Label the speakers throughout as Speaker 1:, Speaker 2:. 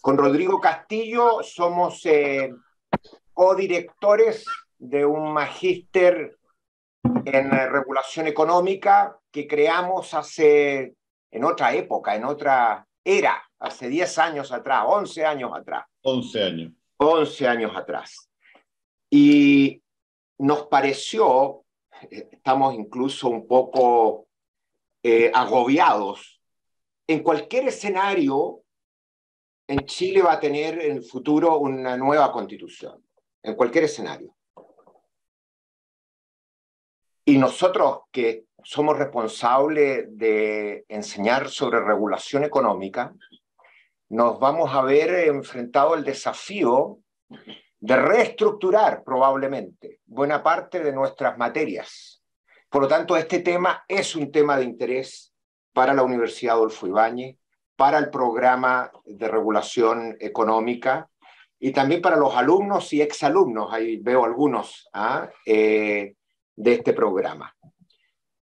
Speaker 1: Con Rodrigo Castillo somos codirectores de un magíster en regulación económica que creamos en otra época, en otra era, hace 10 años atrás, 11 años atrás.
Speaker 2: 11 años.
Speaker 1: 11 años atrás. Y nos pareció, estamos incluso un poco agobiados, en cualquier escenario, en Chile va a tener en el futuro una nueva constitución, en cualquier escenario. Y nosotros que somos responsables de enseñar sobre regulación económica, nos vamos a ver enfrentado al desafío de reestructurar probablemente buena parte de nuestras materias. Por lo tanto, este tema es un tema de interés para la Universidad Adolfo Ibáñez, para el programa de regulación económica y también para los alumnos y exalumnos, ahí veo algunos de este programa.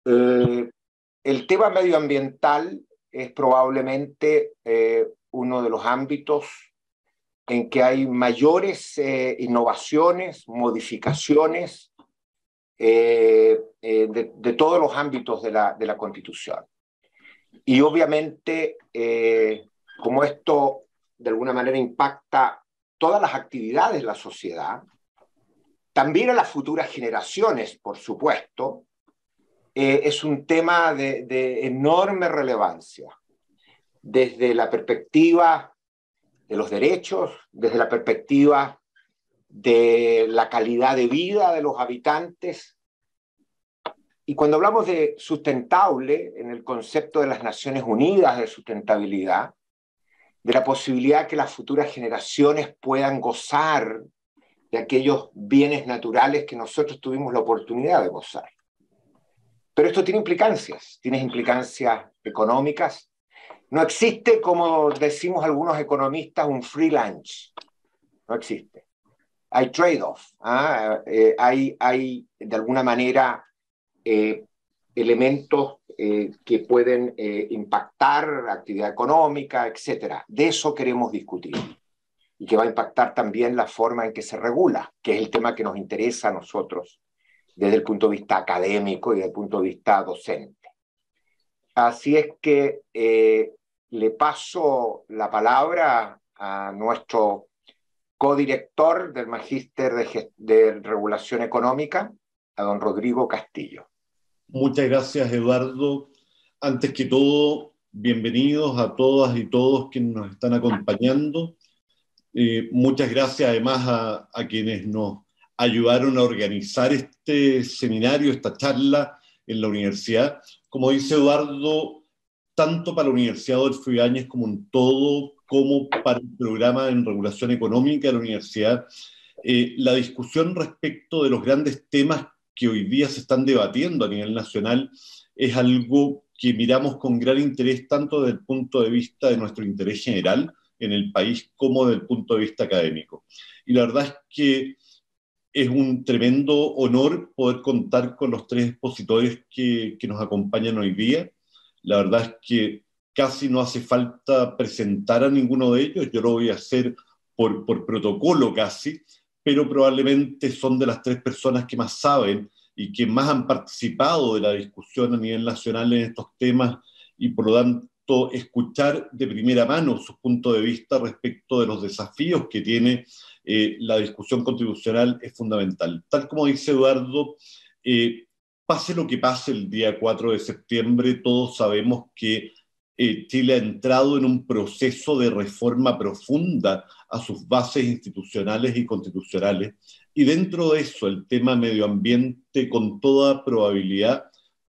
Speaker 1: El tema medioambiental es probablemente uno de los ámbitos en que hay mayores innovaciones, modificaciones de todos los ámbitos de la Constitución. Y obviamente, como esto de alguna manera impacta todas las actividades de la sociedad, también a las futuras generaciones, por supuesto, es un tema de enorme relevancia, desde la perspectiva de los derechos, desde la perspectiva de la calidad de vida de los habitantes. Y cuando hablamos de sustentable, en el concepto de las Naciones Unidas de sustentabilidad, de la posibilidad que las futuras generaciones puedan gozar de aquellos bienes naturales que nosotros tuvimos la oportunidad de gozar. Pero esto tiene implicancias económicas. No existe, como decimos algunos economistas, un free lunch. No existe. Hay trade-off. Hay, de alguna manera, elementos que pueden impactar actividad económica, etc. De eso queremos discutir. Y que va a impactar también la forma en que se regula, que es el tema que nos interesa a nosotros desde el punto de vista académico y desde el punto de vista docente. Así es que le paso la palabra a nuestro codirector del Magíster de Regulación Económica, a don Rodrigo Castillo.
Speaker 2: Muchas gracias, Eduardo. Antes que todo, bienvenidos a todas y todos quienes nos están acompañando. Muchas gracias además a quienes nos ayudaron a organizar este seminario, esta charla en la universidad. Como dice Eduardo, tanto para la Universidad Adolfo Ibáñez como en todo, como para el programa en regulación económica de la universidad, la discusión respecto de los grandes temas que hoy día se están debatiendo a nivel nacional es algo que miramos con gran interés, tanto desde el punto de vista de nuestro interés general en el país como desde el punto de vista académico. Y la verdad es que es un tremendo honor poder contar con los tres expositores que nos acompañan hoy día. La verdad es que casi no hace falta presentar a ninguno de ellos, yo lo voy a hacer por protocolo casi, pero probablemente son de las tres personas que más saben y que más han participado de la discusión a nivel nacional en estos temas y por lo tanto escuchar de primera mano su punto de vista respecto de los desafíos que tiene la discusión constitucional es fundamental. Tal como dice Eduardo, pase lo que pase el día 4 de septiembre, todos sabemos que Chile ha entrado en un proceso de reforma profunda a sus bases institucionales y constitucionales, y dentro de eso el tema medio ambiente con toda probabilidad,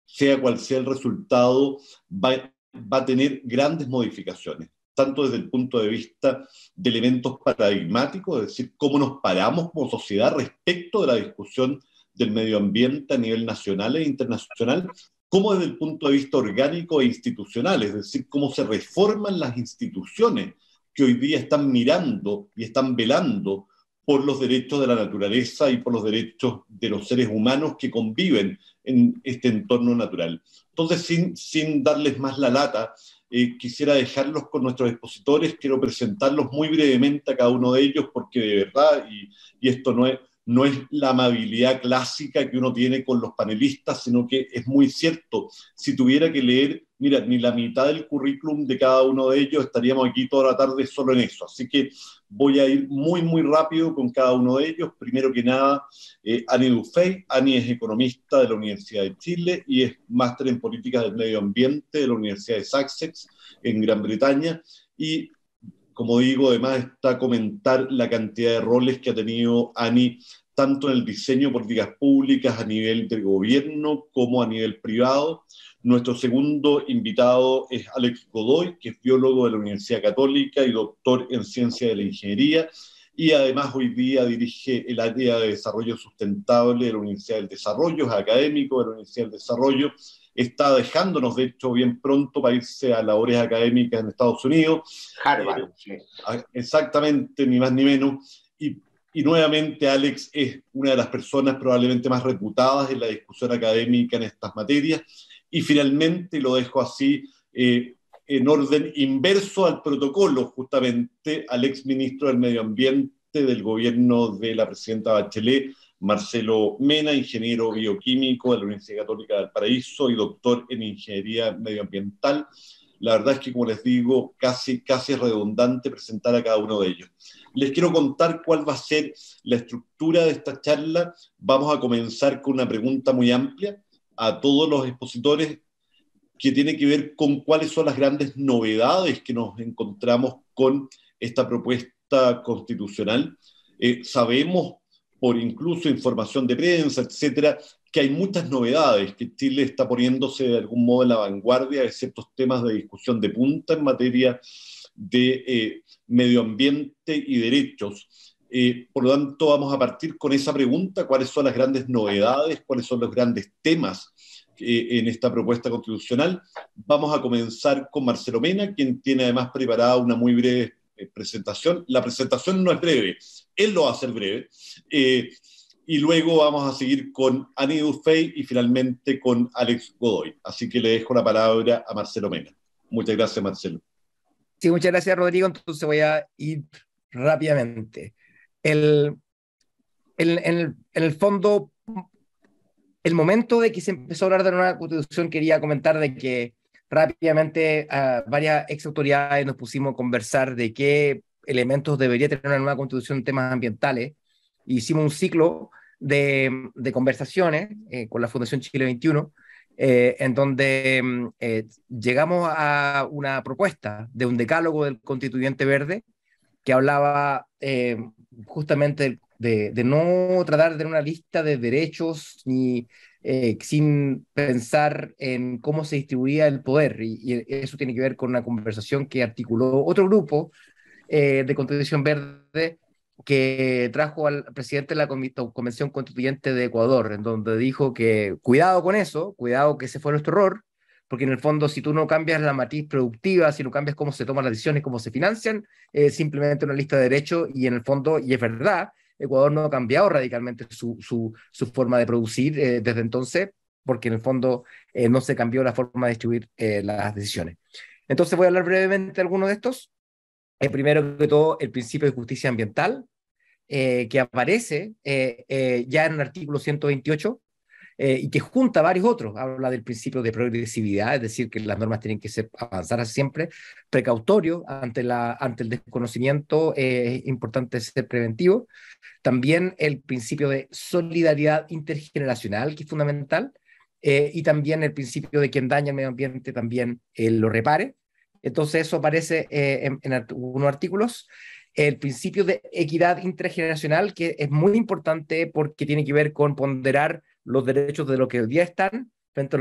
Speaker 2: sea cual sea el resultado, va a tener grandes modificaciones, tanto desde el punto de vista de elementos paradigmáticos, es decir, cómo nos paramos como sociedad respecto de la discusión del medio ambiente a nivel nacional e internacional, como desde el punto de vista orgánico e institucional, es decir, cómo se reforman las instituciones que hoy día están mirando y están velando por los derechos de la naturaleza y por los derechos de los seres humanos que conviven en este entorno natural. Entonces, sin darles más la lata, quisiera dejarlos con nuestros expositores. Quiero presentarlos muy brevemente a cada uno de ellos, porque de verdad, y esto no es la amabilidad clásica que uno tiene con los panelistas, sino que es muy cierto. Si tuviera que leer, mira, ni la mitad del currículum de cada uno de ellos, estaríamos aquí toda la tarde solo en eso. Así que voy a ir muy, muy rápido con cada uno de ellos. Primero que nada, Annie Dufay. Annie es economista de la Universidad de Chile y es máster en políticas del medio ambiente de la Universidad de Sussex, en Gran Bretaña. Y, como digo, además está comentar la cantidad de roles que ha tenido Annie, tanto en el diseño de políticas públicas a nivel del gobierno como a nivel privado. Nuestro segundo invitado es Alex Godoy, que es biólogo de la Universidad Católica y doctor en Ciencia de la Ingeniería, y además hoy día dirige el área de desarrollo sustentable de la Universidad del Desarrollo, es académico de la Universidad del Desarrollo, está dejándonos, de hecho, bien pronto para irse a labores académicas en Estados Unidos.
Speaker 1: Harvard, sí.
Speaker 2: Exactamente, ni más ni menos. Y nuevamente Alex es una de las personas probablemente más reputadas en la discusión académica en estas materias. Y finalmente, lo dejo así, en orden inverso al protocolo, justamente al exministro del Medio Ambiente del gobierno de la presidenta Bachelet, Marcelo Mena, ingeniero bioquímico de la Universidad Católica de Valparaíso y doctor en ingeniería medioambiental. La verdad es que, como les digo, casi es redundante presentar a cada uno de ellos. Les quiero contar cuál va a ser la estructura de esta charla. Vamos a comenzar con una pregunta muy amplia a todos los expositores, que tiene que ver con cuáles son las grandes novedades que nos encontramos con esta propuesta constitucional. Sabemos, por incluso información de prensa, etcétera, que hay muchas novedades, que Chile está poniéndose de algún modo en la vanguardia de ciertos temas de discusión de punta en materia de medio ambiente y derechos. Por lo tanto, vamos a partir con esa pregunta: ¿cuáles son las grandes novedades? ¿Cuáles son los grandes temas en esta propuesta constitucional? Vamos a comenzar con Marcelo Mena, quien tiene además preparada una muy breve presentación. La presentación no es breve, él lo va a hacer breve. Y luego vamos a seguir con Annie Dufay y finalmente con Alex Godoy. Así que le dejo la palabra a Marcelo Mena. Muchas gracias, Marcelo.
Speaker 3: Sí, muchas gracias, Rodrigo. Entonces voy a ir rápidamente. En el fondo, el momento de que se empezó a hablar de una nueva constitución, quería comentar de que rápidamente varias ex autoridades nos pusimos a conversar de qué elementos debería tener una nueva constitución en temas ambientales. Hicimos un ciclo de conversaciones con la Fundación Chile 21, en donde llegamos a una propuesta de un decálogo del Constituyente Verde que hablaba justamente de no tratar de tener una lista de derechos ni sin pensar en cómo se distribuía el poder, y eso tiene que ver con una conversación que articuló otro grupo de Constitución Verde, que trajo al presidente de la Convención Constituyente de Ecuador, en donde dijo que cuidado con eso, cuidado que ese fue nuestro error, porque en el fondo, si tú no cambias la matriz productiva, si no cambias cómo se toman las decisiones, cómo se financian, simplemente una lista de derechos, y en el fondo, y es verdad, Ecuador no ha cambiado radicalmente su forma de producir desde entonces, porque en el fondo no se cambió la forma de distribuir las decisiones. Entonces voy a hablar brevemente de algunos de estos. Primero que todo, el principio de justicia ambiental, que aparece ya en el artículo 128, y que junta varios otros. Habla del principio de progresividad, es decir, que las normas tienen que ser avanzadas siempre, precautorio ante el desconocimiento, es importante ser preventivo. También el principio de solidaridad intergeneracional, que es fundamental, y también el principio de quien daña el medio ambiente también lo repare. Entonces eso aparece en algunos artículos. El principio de equidad intergeneracional, que es muy importante porque tiene que ver con ponderar los derechos de los que hoy día están frente a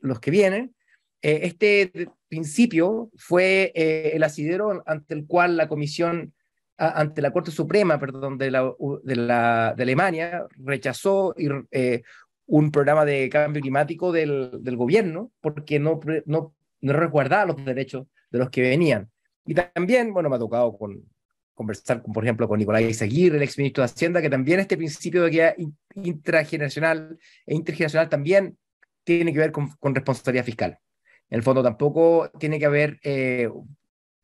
Speaker 3: los que vienen. Este principio fue el asidero ante el cual la Comisión, ante la Corte Suprema, perdón, de Alemania, rechazó un programa de cambio climático del gobierno, porque no resguardaba los derechos de los que venían. Y también, bueno, me ha tocado conversar, por ejemplo, con Nicolás Aguirre, el exministro de Hacienda, que también este principio de equidad intrageneracional e intergeneracional también tiene que ver con responsabilidad fiscal. En el fondo tampoco tiene que haber,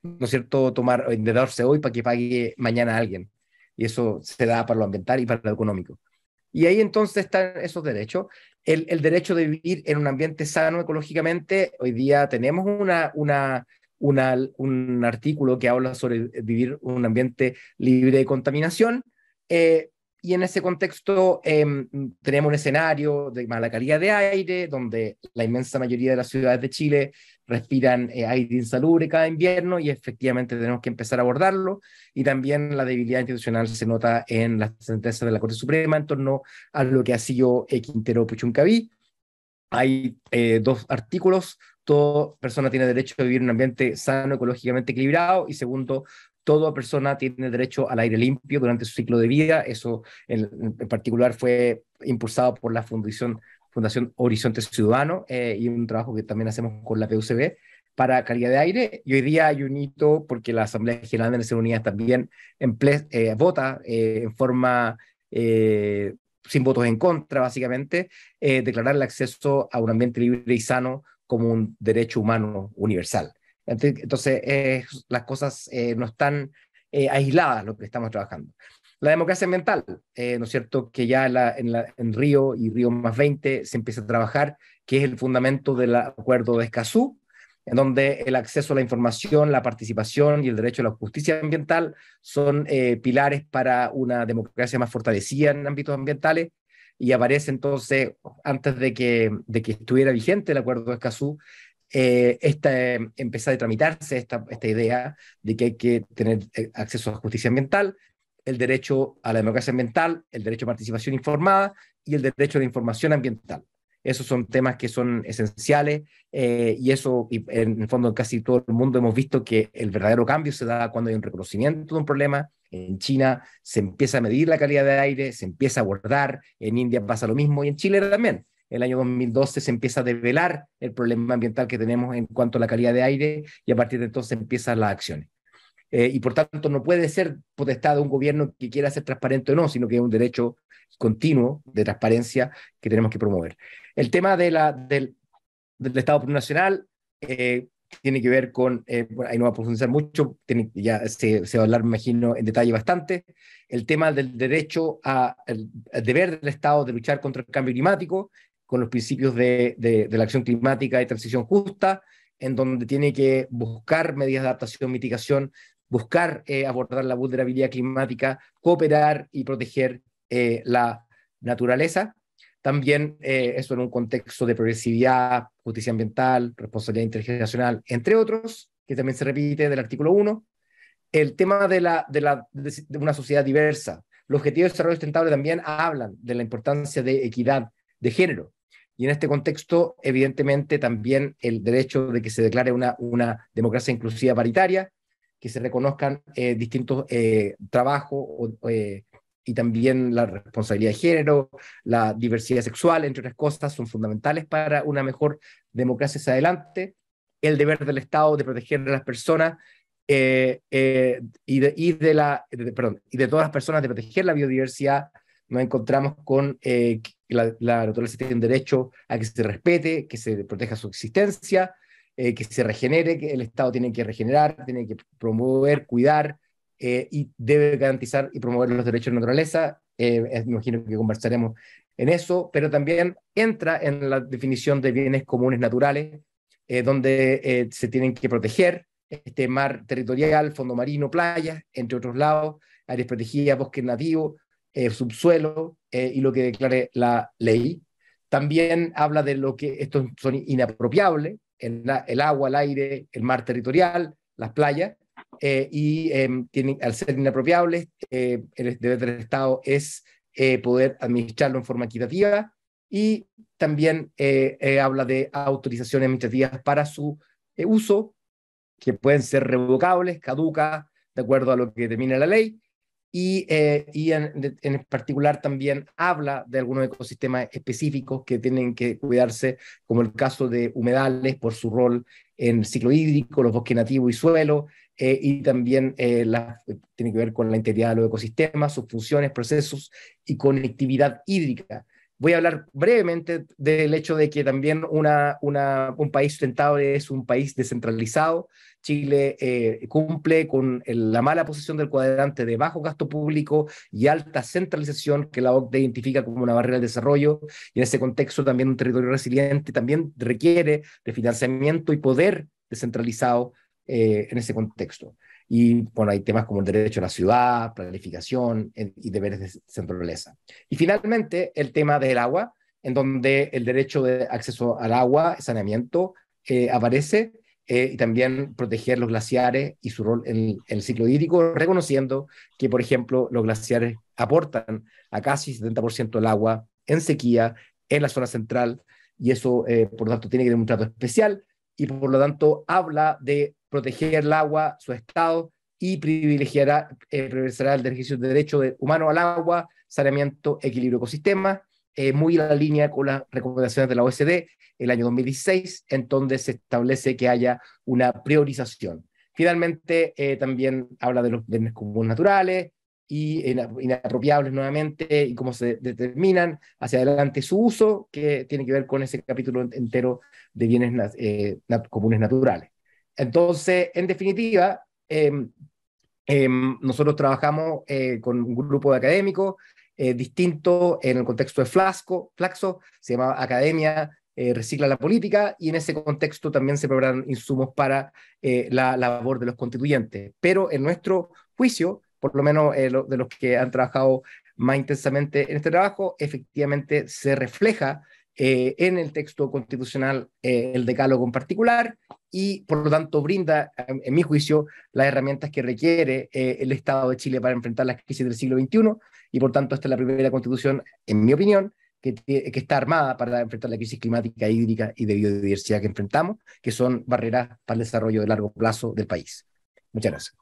Speaker 3: ¿no es cierto?, endeudarse hoy para que pague mañana a alguien. Y eso se da para lo ambiental y para lo económico. Y ahí entonces están esos derechos. El derecho de vivir en un ambiente sano ecológicamente. Hoy día tenemos un artículo que habla sobre vivir en un ambiente libre de contaminación. Y en ese contexto tenemos un escenario de mala calidad de aire, donde la inmensa mayoría de las ciudades de Chile respiran aire insalubre cada invierno, y efectivamente tenemos que empezar a abordarlo. Y también la debilidad institucional se nota en las sentencias de la Corte Suprema en torno a lo que ha sido Quintero Puchuncaví. Hay 2 artículos: toda persona tiene derecho a vivir en un ambiente sano, ecológicamente equilibrado, y segundo, toda persona tiene derecho al aire limpio durante su ciclo de vida. Eso en particular fue impulsado por la Fundación Horizonte Ciudadano, y un trabajo que también hacemos con la PUCB para calidad de aire. Y hoy día hay un hito porque la Asamblea General de Naciones Unidas también vota en forma sin votos en contra, básicamente, declarar el acceso a un ambiente libre y sano como un derecho humano universal. Entonces las cosas no están aisladas, lo que estamos trabajando. La democracia ambiental, ¿no es cierto?, que ya en Río y Río +20 se empieza a trabajar, que es el fundamento del acuerdo de Escazú, en donde el acceso a la información, la participación y el derecho a la justicia ambiental son pilares para una democracia más fortalecida en ámbitos ambientales. Y aparece entonces, antes de que estuviera vigente el acuerdo de Escazú, empezar a tramitarse esta idea de que hay que tener acceso a la justicia ambiental, el derecho a la democracia ambiental, el derecho a participación informada y el derecho a la información ambiental. Esos son temas que son esenciales, y en el fondo en casi todo el mundo hemos visto que el verdadero cambio se da cuando hay un reconocimiento de un problema. En China se empieza a medir la calidad de aire, se empieza a abordar, en India pasa lo mismo y en Chile también. En el año 2012 se empieza a develar el problema ambiental que tenemos en cuanto a la calidad de aire, y a partir de entonces empiezan las acciones. Y por tanto no puede ser potestad de un gobierno que quiera ser transparente o no, sino que es un derecho continuo de transparencia que tenemos que promover. El tema del Estado plurinacional tiene que ver con, bueno, ahí no va a profundizar mucho, ya se va a hablar, me imagino, en detalle bastante. El tema del derecho el deber del Estado de luchar contra el cambio climático, con los principios de la acción climática y transición justa, en donde tiene que buscar medidas de adaptación, mitigación, buscar abordar la vulnerabilidad climática, cooperar y proteger la naturaleza. También eso en un contexto de progresividad, justicia ambiental, responsabilidad intergeneracional, entre otros, que también se repite del artículo 1. El tema de una sociedad diversa. Los objetivos de desarrollo sustentable también hablan de la importancia de equidad de género. Y en este contexto, evidentemente, también el derecho de que se declare una democracia inclusiva paritaria, que se reconozcan distintos trabajos y también la responsabilidad de género, la diversidad sexual, entre otras cosas, son fundamentales para una mejor democracia hacia adelante. El deber del Estado de proteger a las personas y de todas las personas, de proteger la biodiversidad. Nos encontramos con que la naturaleza tiene derecho a que se respete, que se proteja su existencia, que se regenere, que el Estado tiene que regenerar, tiene que promover, cuidar, y debe garantizar y promover los derechos de la naturaleza. Me imagino que conversaremos en eso, pero también entra en la definición de bienes comunes naturales, donde se tienen que proteger mar territorial, fondo marino, playas, entre otros lados, áreas protegidas, bosques nativos, subsuelo, y lo que declare la ley. También habla de lo que estos son inapropiables: el agua, el aire, el mar territorial, las playas, y al ser inapropiables, el deber del Estado es poder administrarlo en forma equitativa. Y también habla de autorizaciones administrativas para su uso, que pueden ser revocables, caducas, de acuerdo a lo que determina la ley. Y en particular también habla de algunos ecosistemas específicos que tienen que cuidarse, como el caso de humedales por su rol en el ciclo hídrico, los bosques nativos y suelo, y también tiene que ver con la integridad de los ecosistemas, sus funciones, procesos y conectividad hídrica. Voy a hablar brevemente del hecho de que también un país sustentable es un país descentralizado. Chile cumple con la mala posición del cuadrante de bajo gasto público y alta centralización que la OCDE identifica como una barrera al desarrollo, y en ese contexto también un territorio resiliente también requiere de financiamiento y poder descentralizado en ese contexto. Y bueno, hay temas como el derecho a la ciudad, planificación y deberes de centraleza. Y finalmente, el tema del agua, en donde el derecho de acceso al agua, saneamiento, aparece, y también proteger los glaciares y su rol en el ciclo hídrico, reconociendo que, por ejemplo, los glaciares aportan a casi 70% del agua en sequía en la zona central, y eso, por lo tanto, tiene que tener un trato especial, y por lo tanto habla de proteger el agua, su estado, y privilegiará, priorizará el derecho humano al agua, saneamiento, equilibrio ecosistema, muy a la línea con las recomendaciones de la OECD el año 2016, en donde se establece que haya una priorización. Finalmente, también habla de los bienes comunes naturales y inapropiables nuevamente, y cómo se determinan hacia adelante su uso, que tiene que ver con ese capítulo entero de bienes comunes naturales. Entonces, en definitiva, nosotros trabajamos con un grupo de académicos distinto en el contexto de Flaxo, se llama Academia Recicla la Política, y en ese contexto también se preparan insumos para la labor de los constituyentes. Pero en nuestro juicio, por lo menos de los que han trabajado más intensamente en este trabajo, efectivamente se refleja en el texto constitucional el decálogo en particular, y por lo tanto brinda, en mi juicio, las herramientas que requiere el Estado de Chile para enfrentar las crisis del siglo XXI, y por tanto esta es la primera constitución, en mi opinión, que está armada para enfrentar la crisis climática, hídrica y de biodiversidad que enfrentamos, que son barreras para el desarrollo de largo plazo del país. Muchas gracias.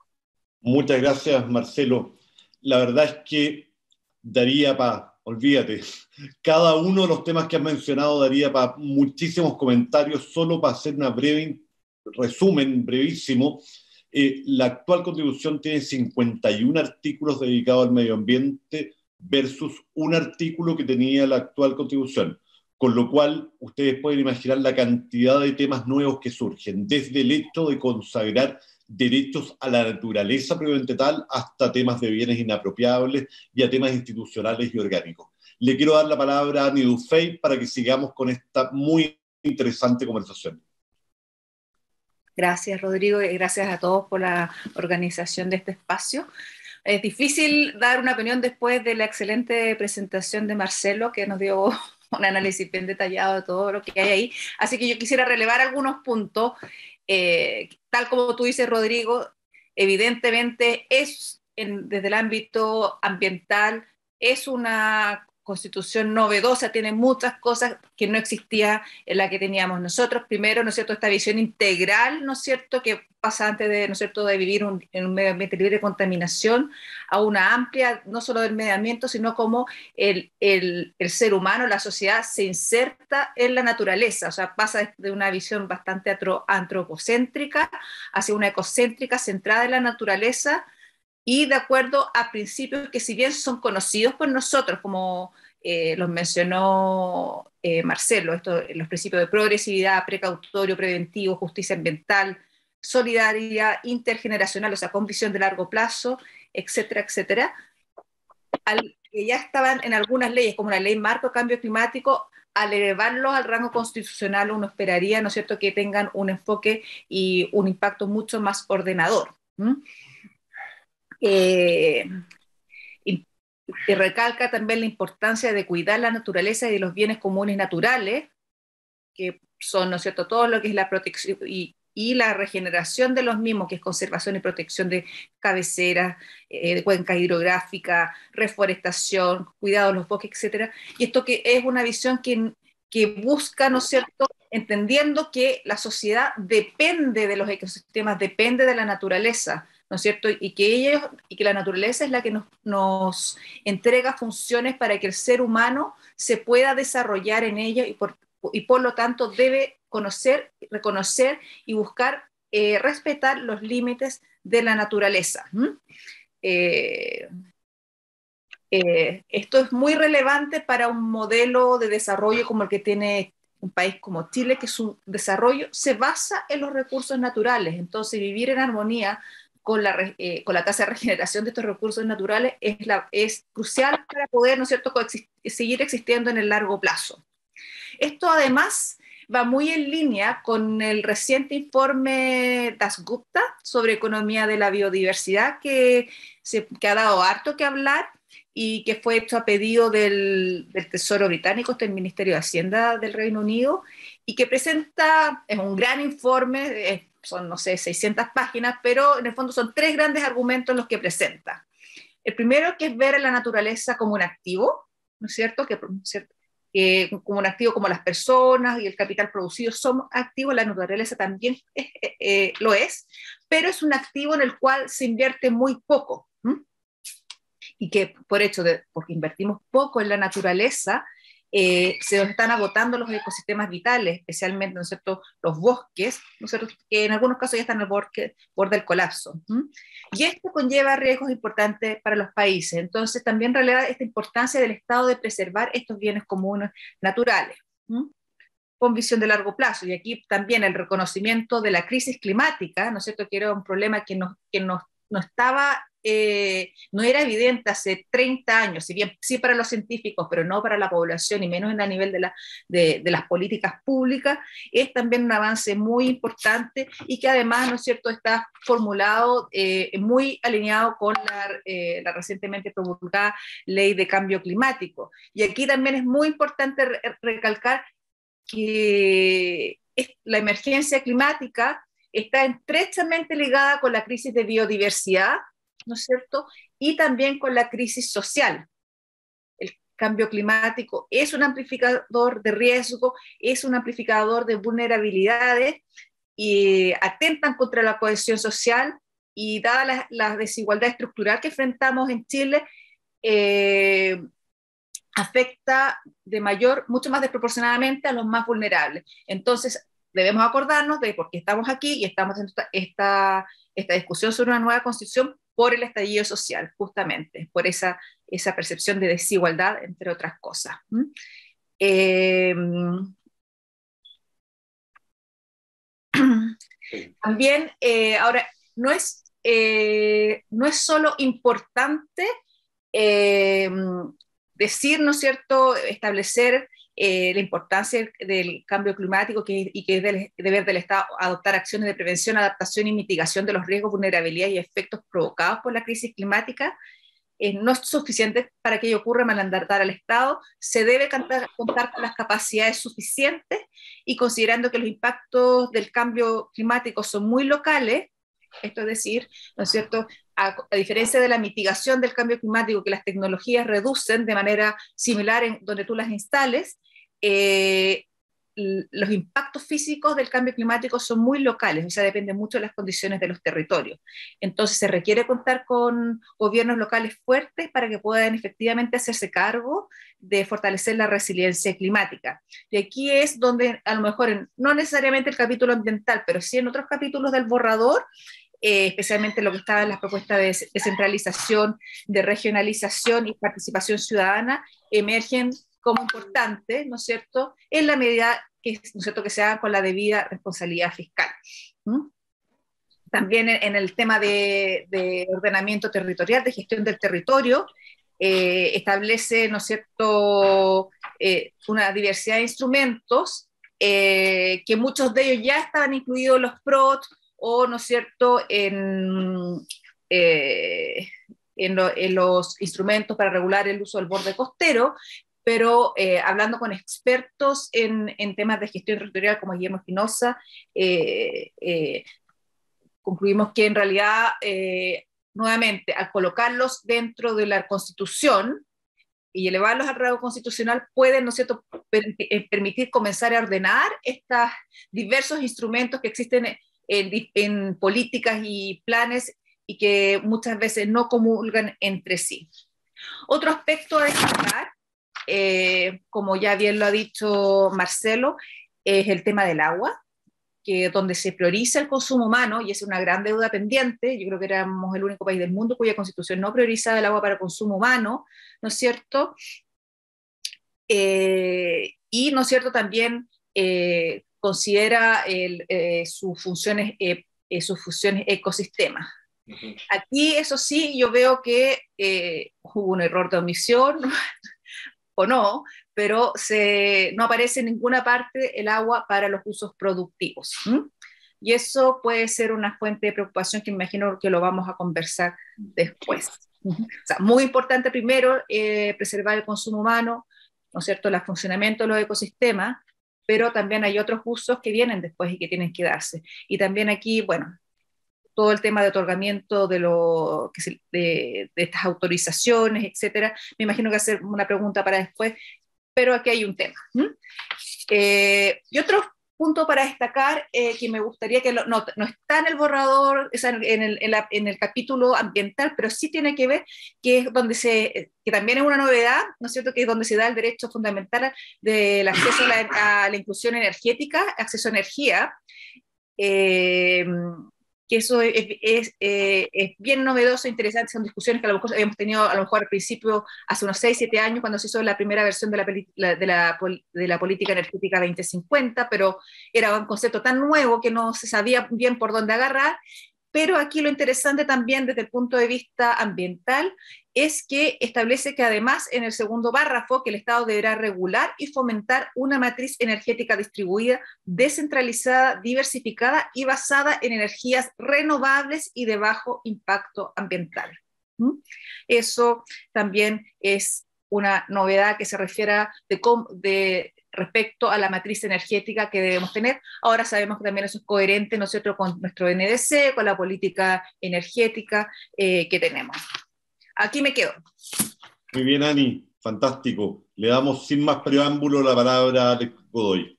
Speaker 2: Muchas gracias, Marcelo. La verdad es que daría para, olvídate, cada uno de los temas que has mencionado daría para muchísimos comentarios. Solo para hacer una breve resumen, brevísimo. La actual Constitución tiene 51 artículos dedicados al medio ambiente versus un artículo que tenía la actual Constitución, con lo cual ustedes pueden imaginar la cantidad de temas nuevos que surgen, desde el hecho de consagrar derechos a la naturaleza previamente tal, hasta temas de bienes inapropiables y a temas institucionales y orgánicos. Le quiero dar la palabra a Annie Dufay para que sigamos con esta muy interesante conversación.
Speaker 4: Gracias, Rodrigo, y gracias a todos por la organización de este espacio. Es difícil dar una opinión después de la excelente presentación de Marcelo, que nos dio un análisis bien detallado de todo lo que hay ahí. Así que yo quisiera relevar algunos puntos. Tal como tú dices, Rodrigo, evidentemente desde el ámbito ambiental, es una constitución novedosa, tiene muchas cosas que no existía en la que teníamos nosotros. Primero, ¿no es cierto?, esta visión integral, ¿no es cierto?, que pasa antes de, ¿no es cierto?, de vivir en un medio ambiente libre de contaminación, a una amplia, no solo del medio ambiente, sino como el ser humano, la sociedad, se inserta en la naturaleza. O sea, pasa de una visión bastante antropocéntrica hacia una ecocéntrica centrada en la naturaleza, y de acuerdo a principios que, si bien son conocidos por nosotros, como los mencionó Marcelo, los principios de progresividad, precautorio, preventivo, justicia ambiental, solidaridad intergeneracional, o sea, con visión de largo plazo, etcétera, etcétera, que ya estaban en algunas leyes, como la Ley Marco Cambio Climático. Al elevarlos al rango constitucional, uno esperaría, ¿no es cierto?, que tengan un enfoque y un impacto mucho más ordenador. Y recalca también la importancia de cuidar la naturaleza y de los bienes comunes naturales, que son, ¿no es cierto?, todo lo que es la protección y la regeneración de los mismos, que es conservación y protección de cabeceras, de cuenca hidrográfica, reforestación, cuidado de los bosques, etcétera. Y esto que es una visión que busca, ¿no es cierto?, entendiendo que la sociedad depende de los ecosistemas, depende de la naturaleza, ¿no es cierto?, y que la naturaleza es la que nos entrega funciones para que el ser humano se pueda desarrollar en ella, y por lo tanto debe conocer, reconocer y buscar respetar los límites de la naturaleza. Esto es muy relevante para un modelo de desarrollo como el que tiene un país como Chile, que su desarrollo se basa en los recursos naturales. Entonces, vivir en armonía con la tasa de regeneración de estos recursos naturales es crucial para poder, ¿no es cierto?, seguir existiendo en el largo plazo. Esto además va muy en línea con el reciente informe Dasgupta sobre economía de la biodiversidad que ha dado harto que hablar y que fue hecho a pedido del Tesoro británico, del Ministerio de Hacienda del Reino Unido, y que presenta, es un gran informe, son, no sé, 600 páginas, pero en el fondo son 3 grandes argumentos los que presenta. El primero, que es ver a la naturaleza como un activo, ¿no es cierto? Como un activo, como las personas y el capital producido son activos, la naturaleza también lo es, pero es un activo en el cual se invierte muy poco. Y que porque invertimos poco en la naturaleza, se nos están agotando los ecosistemas vitales, especialmente, ¿no es cierto?, los bosques, ¿no es cierto?, que en algunos casos ya están al borde del colapso. Y esto conlleva riesgos importantes para los países. Entonces, también revela esta importancia del Estado de preservar estos bienes comunes naturales, con visión de largo plazo. Y aquí también el reconocimiento de la crisis climática, ¿no es cierto?, que era un problema que no estaba, no era evidente hace 30 años, si bien sí para los científicos, pero no para la población y menos a nivel de las políticas públicas, es también un avance muy importante y que además, ¿no es cierto?, está formulado muy alineado con la recientemente promulgada Ley de Cambio Climático. Y aquí también es muy importante recalcar que la emergencia climática está estrechamente ligada con la crisis de biodiversidad, ¿no es cierto?, y también con la crisis social. El cambio climático es un amplificador de riesgo, es un amplificador de vulnerabilidades y atentan contra la cohesión social, y dada la desigualdad estructural que enfrentamos en Chile, afecta mucho más desproporcionadamente a los más vulnerables. Entonces, debemos acordarnos de por qué estamos aquí y estamos en esta discusión sobre una nueva constitución por el estallido social, justamente, por esa percepción de desigualdad, entre otras cosas. También, ahora, no es solo importante decir, ¿no es cierto?, establecer la importancia del cambio climático y que es deber del Estado adoptar acciones de prevención, adaptación y mitigación de los riesgos, vulnerabilidad y efectos provocados por la crisis climática. No es suficiente para que ello ocurra mandatar al Estado, se debe contar con las capacidades suficientes, y considerando que los impactos del cambio climático son muy locales, esto es decir, ¿no es cierto?, a diferencia de la mitigación del cambio climático, que las tecnologías reducen de manera similar en donde tú las instales, los impactos físicos del cambio climático son muy locales, o sea, dependen mucho de las condiciones de los territorios. Entonces se requiere contar con gobiernos locales fuertes para que puedan efectivamente hacerse cargo de fortalecer la resiliencia climática. Y aquí es donde, a lo mejor, no necesariamente el capítulo ambiental, pero sí en otros capítulos del borrador, especialmente lo que estaba en las propuestas de descentralización, de regionalización y participación ciudadana, emergen como importantes, ¿no es cierto?, en la medida que, ¿no es cierto?, que se haga con la debida responsabilidad fiscal. También en el tema de ordenamiento territorial, de gestión del territorio, establece, ¿no es cierto?, una diversidad de instrumentos, que muchos de ellos ya estaban incluidos en los PROT, o, ¿no es cierto?, en los instrumentos para regular el uso del borde costero, pero hablando con expertos en temas de gestión territorial como Guillermo Espinosa, concluimos que en realidad, nuevamente, al colocarlos dentro de la Constitución y elevarlos al rango constitucional, pueden, ¿no es cierto?, permitir comenzar a ordenar estos diversos instrumentos que existen en políticas y planes y que muchas veces no comulgan entre sí. Otro aspecto a destacar, como ya bien lo ha dicho Marcelo, es el tema del agua. que donde se prioriza el consumo humano, y es una gran deuda pendiente, yo creo que éramos el único país del mundo cuya constitución no priorizaba el agua para consumo humano, ¿no es cierto? Y, ¿no es cierto?, también considera sus funciones ecosistema. Aquí, eso sí, yo veo que hubo un error de omisión, o no, pero no aparece en ninguna parte el agua para los usos productivos. Y eso puede ser una fuente de preocupación que me imagino que lo vamos a conversar después. O sea, muy importante primero preservar el consumo humano, ¿no es cierto?, el funcionamiento de los ecosistemas, pero también hay otros usos que vienen después y que tienen que darse. Y también aquí, bueno, todo el tema de otorgamiento de estas autorizaciones, etcétera. Me imagino que hacer una pregunta para después, pero aquí hay un tema. Y otro punto para destacar que me gustaría que no está en el borrador, o sea, en el capítulo ambiental, pero sí tiene que ver, que es que también es una novedad, ¿no es cierto?, que es donde se da el derecho fundamental del acceso a la inclusión energética, acceso a energía, que eso es bien novedoso e interesante. Son discusiones que a lo mejor habíamos tenido a lo mejor al principio, hace unos 6, 7 años, cuando se hizo la primera versión de la política energética 2050, pero era un concepto tan nuevo que no se sabía bien por dónde agarrar. Pero aquí lo interesante también desde el punto de vista ambiental es que establece que además en el segundo párrafo que el Estado deberá regular y fomentar una matriz energética distribuida, descentralizada, diversificada y basada en energías renovables y de bajo impacto ambiental. Eso también es una novedad que se refiere respecto a la matriz energética que debemos tener. Ahora sabemos que también eso es coherente, ¿no es cierto?, con nuestro NDC, con la política energética que tenemos. Aquí me quedo.
Speaker 2: Muy bien, Ani, fantástico. Le damos sin más preámbulo la palabra a Alex Godoy.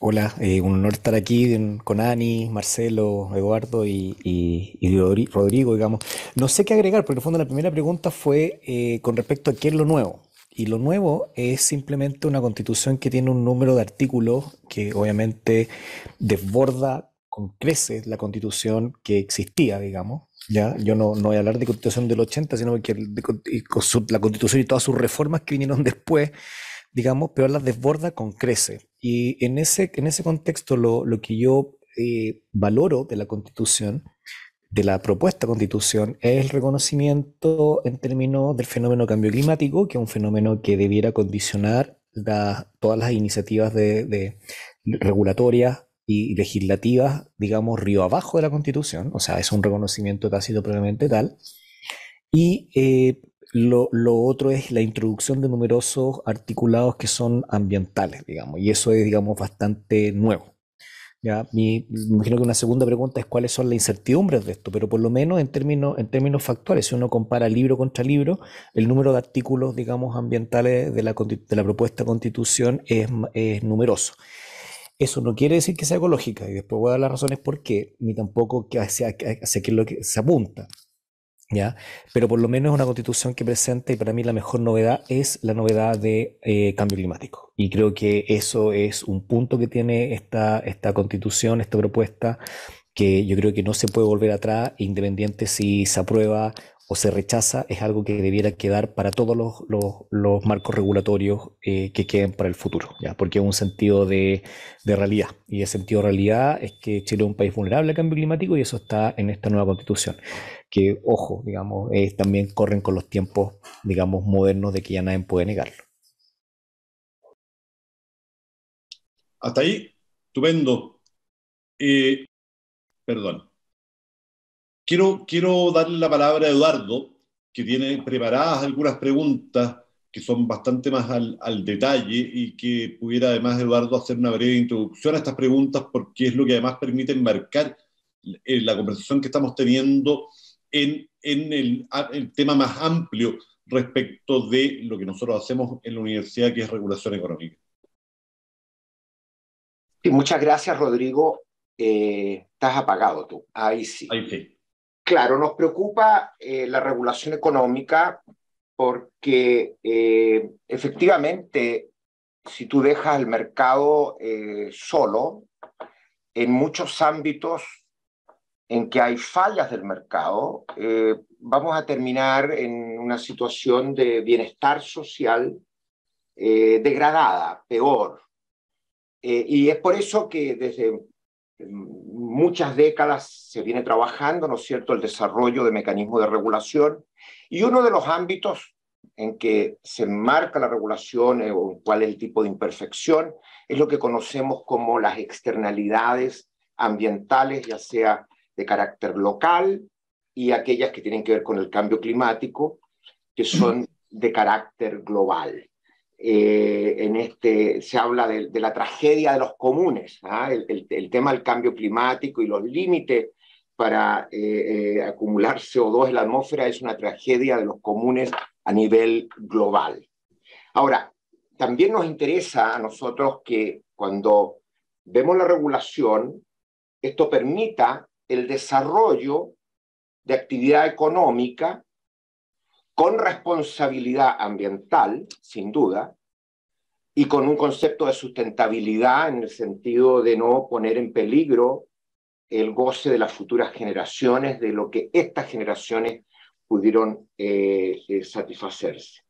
Speaker 5: Hola, un honor estar aquí con Ani, Marcelo, Eduardo y Rodrigo, digamos. No sé qué agregar, porque en el fondo la primera pregunta fue con respecto a qué es lo nuevo. Y lo nuevo es simplemente una constitución que tiene un número de artículos que obviamente desborda con creces la constitución que existía, digamos. ¿Ya? Yo no voy a hablar de constitución del 80, sino que la constitución y todas sus reformas que vinieron después, digamos, pero las desborda con creces. Y en ese contexto lo que yo valoro de la constitución, de la propuesta constitución, es el reconocimiento en términos del fenómeno cambio climático, que es un fenómeno que debiera condicionar todas las iniciativas regulatorias y legislativas, digamos, río abajo de la constitución. O sea, es un reconocimiento tácito probablemente tal. Y lo otro es la introducción de numerosos articulados que son ambientales, digamos, y eso es, digamos, bastante nuevo. ¿Ya? Me imagino que una segunda pregunta es cuáles son las incertidumbres de esto, pero por lo menos en términos factuales, si uno compara libro contra libro, el número de artículos, digamos, ambientales de la propuesta de constitución es numeroso. Eso no quiere decir que sea ecológica, y después voy a dar las razones por qué, ni tampoco hacia qué es lo que se apunta. ¿Ya? Pero por lo menos es una constitución que presenta, y para mí la mejor novedad es la novedad de cambio climático. Y creo que eso es un punto que tiene esta constitución, esta propuesta, que yo creo que no se puede volver atrás, independiente si se aprueba o se rechaza, es algo que debiera quedar para todos los marcos regulatorios que queden para el futuro, ¿ya? Porque es un sentido de realidad. Y el sentido de realidad es que Chile es un país vulnerable al cambio climático, y eso está en esta nueva constitución. Que, ojo, digamos, también corren con los tiempos, digamos, modernos, de que ya nadie puede negarlo.
Speaker 2: Hasta ahí, estupendo. Perdón. Quiero darle la palabra a Eduardo, que tiene preparadas algunas preguntas que son bastante más al detalle, y que pudiera además, Eduardo, hacer una breve introducción a estas preguntas, porque es lo que además permite enmarcar la conversación que estamos teniendo en el tema más amplio respecto de lo que nosotros hacemos en la universidad, que es regulación económica.
Speaker 1: Sí, muchas gracias, Rodrigo. Estás apagado tú. Ahí sí.
Speaker 2: Ahí sí.
Speaker 1: Claro, nos preocupa la regulación económica porque efectivamente, si tú dejas el mercado solo, en muchos ámbitos en que hay fallas del mercado, vamos a terminar en una situación de bienestar social degradada, peor. Y es por eso que desde muchas décadas se viene trabajando, ¿no es cierto?, el desarrollo de mecanismos de regulación, y uno de los ámbitos en que se enmarca la regulación o cuál es el tipo de imperfección es lo que conocemos como las externalidades ambientales, ya sea de carácter local y aquellas que tienen que ver con el cambio climático, que son de carácter global. Se habla de la tragedia de los comunes, el tema del cambio climático y los límites para acumular CO2 en la atmósfera es una tragedia de los comunes a nivel global. Ahora, también nos interesa a nosotros que cuando vemos la regulación, esto permita el desarrollo de actividad económica con responsabilidad ambiental, sin duda, y con un concepto de sustentabilidad en el sentido de no poner en peligro el goce de las futuras generaciones, de lo que estas generaciones pudieron satisfacerse.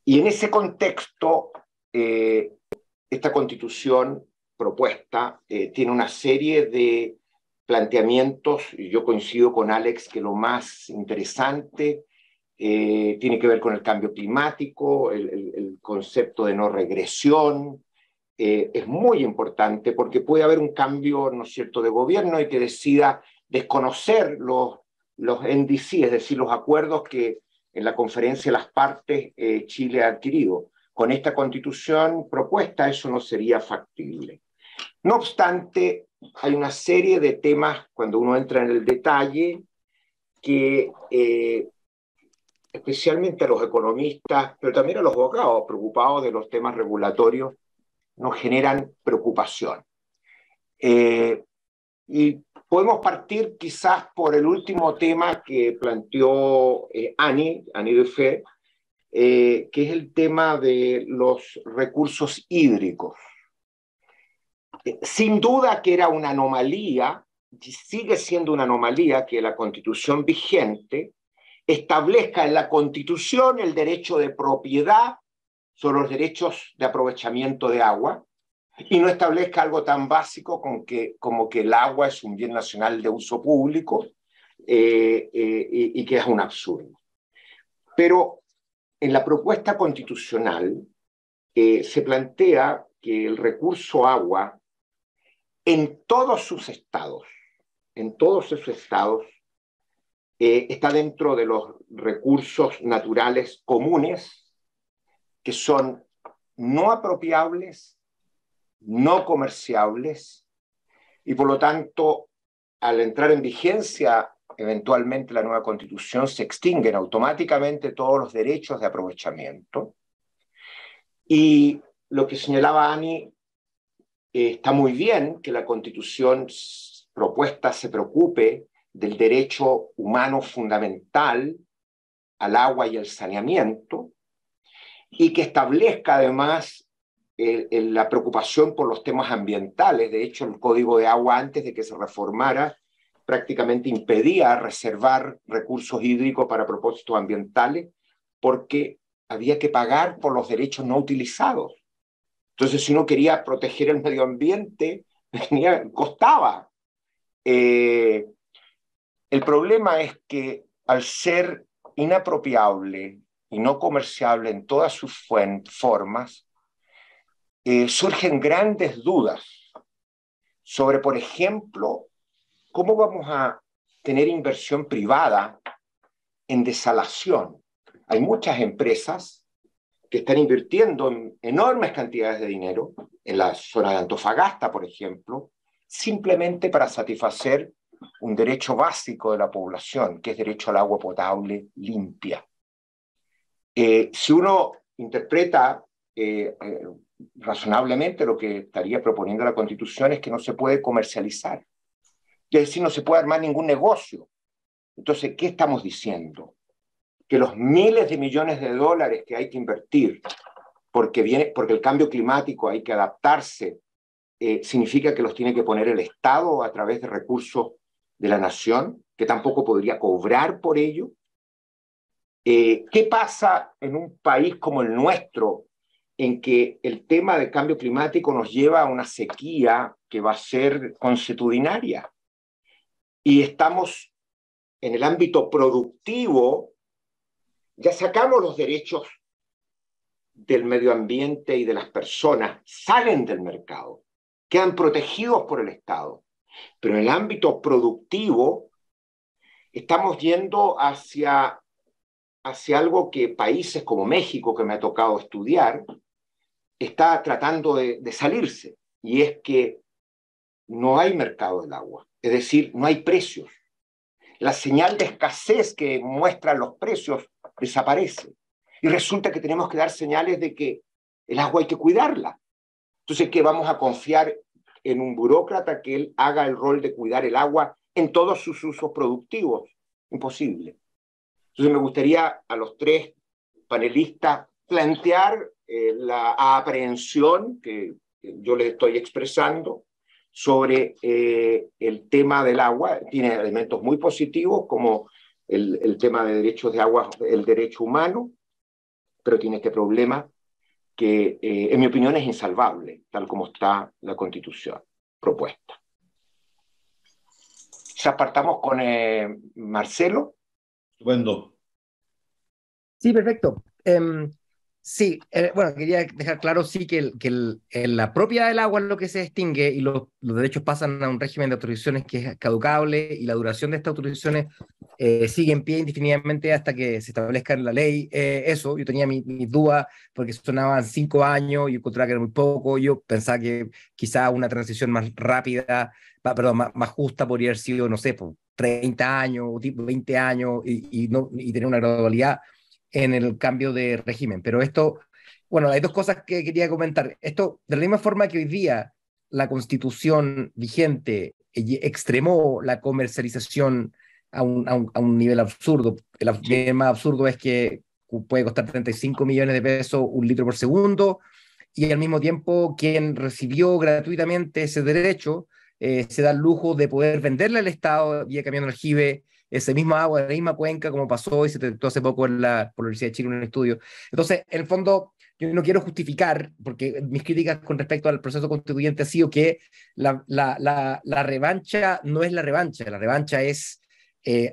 Speaker 1: Y en ese contexto, esta constitución propuesta tiene una serie de planteamientos, y yo coincido con Alex que lo más interesante tiene que ver con el cambio climático, el concepto de no regresión, es muy importante porque puede haber un cambio, ¿no es cierto?, de gobierno y que decida desconocer los NDC, es decir, los acuerdos que en la conferencia de las partes Chile ha adquirido. Con esta constitución propuesta eso no sería factible. No obstante, hay una serie de temas, cuando uno entra en el detalle, que especialmente a los economistas, pero también a los abogados preocupados de los temas regulatorios, nos generan preocupación. Y podemos partir quizás por el último tema que planteó Annie Dufay, que es el tema de los recursos hídricos. Sin duda que era una anomalía, sigue siendo una anomalía que la Constitución vigente establezca en la Constitución el derecho de propiedad sobre los derechos de aprovechamiento de agua y no establezca algo tan básico como que el agua es un bien nacional de uso público y que es un absurdo. Pero en la propuesta constitucional se plantea que el recurso agua en todos sus estados, está dentro de los recursos naturales comunes que son no apropiables, no comerciables, y por lo tanto, al entrar en vigencia eventualmente la nueva Constitución, se extinguen automáticamente todos los derechos de aprovechamiento. Y lo que señalaba Annie, está muy bien que la Constitución propuesta se preocupe del derecho humano fundamental al agua y el saneamiento, y que establezca además la preocupación por los temas ambientales. De hecho, el Código de Agua, antes de que se reformara, prácticamente impedía reservar recursos hídricos para propósitos ambientales, porque había que pagar por los derechos no utilizados. Entonces, si uno quería proteger el medio ambiente, costaba. El problema es que al ser inapropiable y no comerciable en todas sus formas, surgen grandes dudas sobre, por ejemplo, cómo vamos a tener inversión privada en desalación. Hay muchas empresas que están invirtiendo en enormes cantidades de dinero en la zona de Antofagasta, por ejemplo, simplemente para satisfacer un derecho básico de la población, que es derecho al agua potable limpia. Si uno interpreta razonablemente, lo que estaría proponiendo la Constitución es que no se puede comercializar, es decir, no se puede armar ningún negocio. Entonces, ¿qué estamos diciendo? Que los miles de millones de dólares que hay que invertir, porque el cambio climático hay que adaptarse significa que los tiene que poner el Estado a través de recursos de la nación, que tampoco podría cobrar por ello. ¿Qué pasa en un país como el nuestro, en que el tema del cambio climático nos lleva a una sequía que va a ser consuetudinaria? Y estamos en el ámbito productivo, ya sacamos los derechos del medio ambiente y de las personas, salen del mercado, quedan protegidos por el Estado. Pero en el ámbito productivo estamos yendo hacia algo que países como México, que me ha tocado estudiar, está tratando de salirse, y es que no hay mercado del agua, es decir, no hay precios. La señal de escasez que muestran los precios desaparece, y resulta que tenemos que dar señales de que el agua hay que cuidarla. Entonces, ¿qué vamos a confiar en un burócrata que él haga el rol de cuidar el agua en todos sus usos productivos? Imposible. Entonces, me gustaría a los tres panelistas plantear la aprehensión que yo les estoy expresando sobre el tema del agua. Tiene elementos muy positivos como el tema de derechos de agua, el derecho humano, pero tiene este problema que, en mi opinión, es insalvable, tal como está la Constitución propuesta. Ya partamos con Marcelo.
Speaker 2: Bueno.
Speaker 3: Sí, perfecto. Sí, bueno, quería dejar claro, sí, que la propiedad del agua es lo que se extingue y los derechos pasan a un régimen de autorizaciones que es caducable, y la duración de estas autorizaciones sigue en pie indefinidamente hasta que se establezca en la ley. Eso, yo tenía mis dudas porque sonaban 5 años, y yo encontraba que era muy poco. Yo pensaba que quizá una transición más rápida, perdón, más justa podría haber sido, no sé, por 30 años, o tipo 20 años, y tener una gradualidad en el cambio de régimen. Pero esto, bueno, hay dos cosas que quería comentar. Esto, de la misma forma que hoy día la Constitución vigente extremó la comercialización a un nivel absurdo. El nivel más absurdo es que puede costar 35 millones de pesos un litro por segundo, y al mismo tiempo quien recibió gratuitamente ese derecho se da el lujo de poder venderle al Estado vía camión aljibe ese mismo agua, de la misma cuenca, como pasó y se detectó hace poco por la Universidad de Chile en un estudio. Entonces, en el fondo, yo no quiero justificar, porque mis críticas con respecto al proceso constituyente ha sido que la revancha no es la revancha es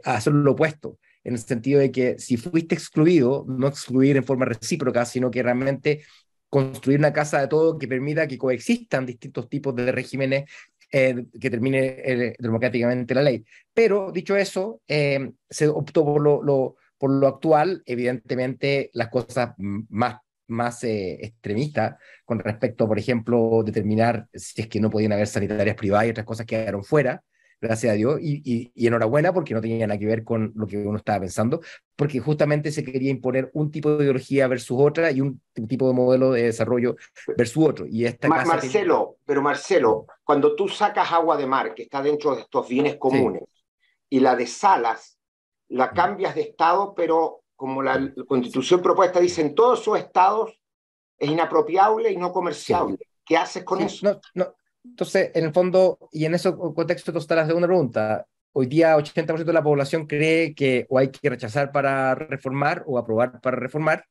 Speaker 3: hacer lo opuesto, en el sentido de que si fuiste excluido, no excluir en forma recíproca, sino que realmente construir una casa de todo que permita que coexistan distintos tipos de regímenes, que termine democráticamente la ley. Pero, dicho eso, se optó por lo actual. Evidentemente, las cosas más extremistas con respecto, por ejemplo, determinar si es que no podían haber sanitarias privadas y otras cosas quedaron fuera, gracias a Dios, y enhorabuena, porque no tenía nada que ver con lo que uno estaba pensando, porque justamente se quería imponer un tipo de ideología versus otra, y un tipo de modelo de desarrollo versus otro. Y esta
Speaker 1: Marcelo, pero Marcelo, cuando tú sacas agua de mar que está dentro de estos bienes comunes, sí, y la desalas, la cambias de estado, pero como la Constitución propuesta dice, en todos sus estados es inapropiable y no comerciable. Sí. ¿Qué haces con eso?
Speaker 3: No. Entonces, en el fondo, y en ese contexto está la segunda pregunta. Hoy día 80% de la población cree que o hay que rechazar para reformar o aprobar para reformar.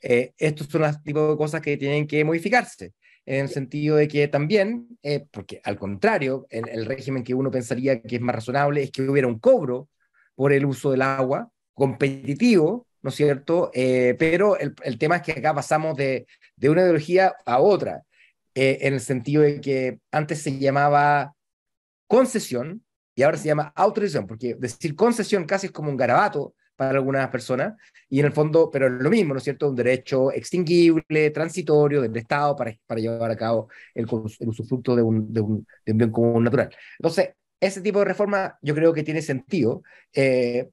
Speaker 3: Estos son los tipos de cosas que tienen que modificarse, en el sentido de que también, porque al contrario, el régimen que uno pensaría que es más razonable es que hubiera un cobro por el uso del agua competitivo, ¿no es cierto? Pero el tema es que acá pasamos de una ideología a otra, en el sentido de que antes se llamaba concesión y ahora se llama autorización, porque decir concesión casi es como un garabato para algunas personas, y en el fondo, pero es lo mismo, ¿no es cierto? Un derecho extinguible, transitorio del Estado para llevar a cabo el usufructo de un bien común natural. Entonces, ese tipo de reforma yo creo que tiene sentido,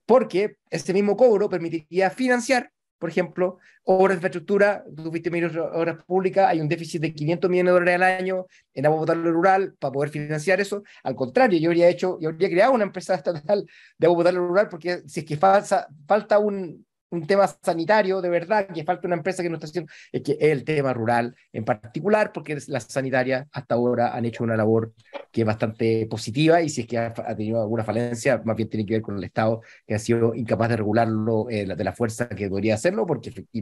Speaker 3: porque ese mismo cobro permitiría financiar, por ejemplo, obras de infraestructura. Tú viste obras públicas, hay un déficit de 500 millones de dólares al año en agua potable rural para poder financiar eso. Al contrario, yo habría creado una empresa estatal de agua potable rural, porque si es que falta un un tema sanitario de verdad, que falta una empresa que no está haciendo, es que es el tema rural en particular, porque las sanitarias hasta ahora han hecho una labor que es bastante positiva, y si es que ha tenido alguna falencia, más bien tiene que ver con el Estado, que ha sido incapaz de regularlo de la fuerza que podría hacerlo,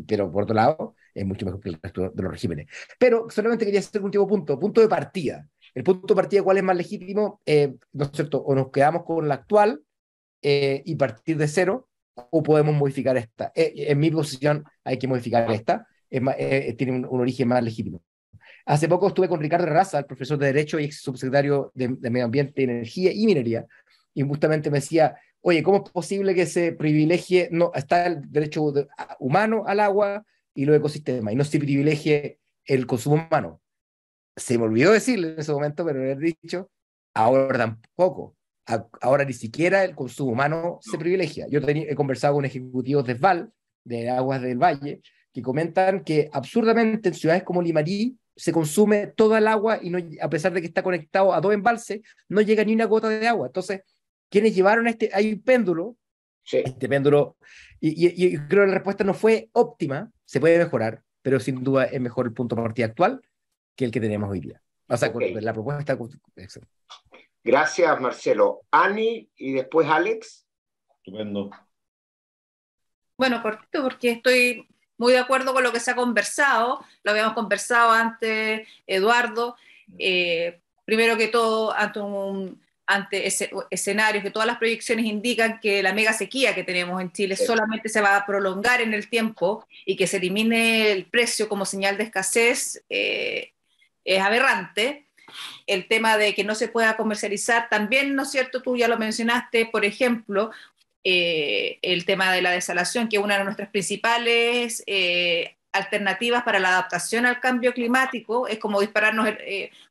Speaker 3: pero por otro lado, es mucho mejor que el resto de los regímenes. Pero solamente quería hacer un último punto de partida. El punto de partida, ¿cuál es más legítimo? ¿No es cierto? O nos quedamos con la actual y partir de cero, o podemos modificar esta. En mi posición hay que modificar esta, tiene un origen más legítimo. Hace poco estuve con Ricardo Raza, el profesor de Derecho y ex subsecretario de Medio Ambiente, Energía y Minería, y justamente me decía, oye, ¿cómo es posible que se privilegie, no, está el derecho humano al agua y los ecosistemas, y no se privilegie el consumo humano? Se me olvidó decirle en ese momento, pero haber dicho, ahora tampoco. Ahora ni siquiera el consumo humano se privilegia. Yo he conversado con ejecutivos de SVAL, de Aguas del Valle, que comentan que absurdamente en ciudades como Limarí se consume toda el agua y no, a pesar de que está conectado a 2 embalses, no llega ni una gota de agua. Entonces, quienes llevaron hay un péndulo,
Speaker 1: Sí.
Speaker 3: este péndulo, y creo que la respuesta no fue óptima, se puede mejorar, pero sin duda es mejor el punto de partida actual que el que tenemos hoy día. O sea,
Speaker 1: Okay.
Speaker 3: la propuesta...
Speaker 1: Gracias, Marcelo. Ani y después Alex.
Speaker 2: Estupendo.
Speaker 4: Bueno, cortito, porque estoy muy de acuerdo con lo que se ha conversado. Lo habíamos conversado antes, Eduardo. Primero que todo, ante escenarios que todas las proyecciones indican que la mega sequía que tenemos en Chile solamente se va a prolongar en el tiempo, y que se elimine el precio como señal de escasez es aberrante. El tema de que no se pueda comercializar también, ¿no es cierto? Tú ya lo mencionaste, por ejemplo, el tema de la desalación, que es una de nuestras principales alternativas para la adaptación al cambio climático. Es como dispararnos,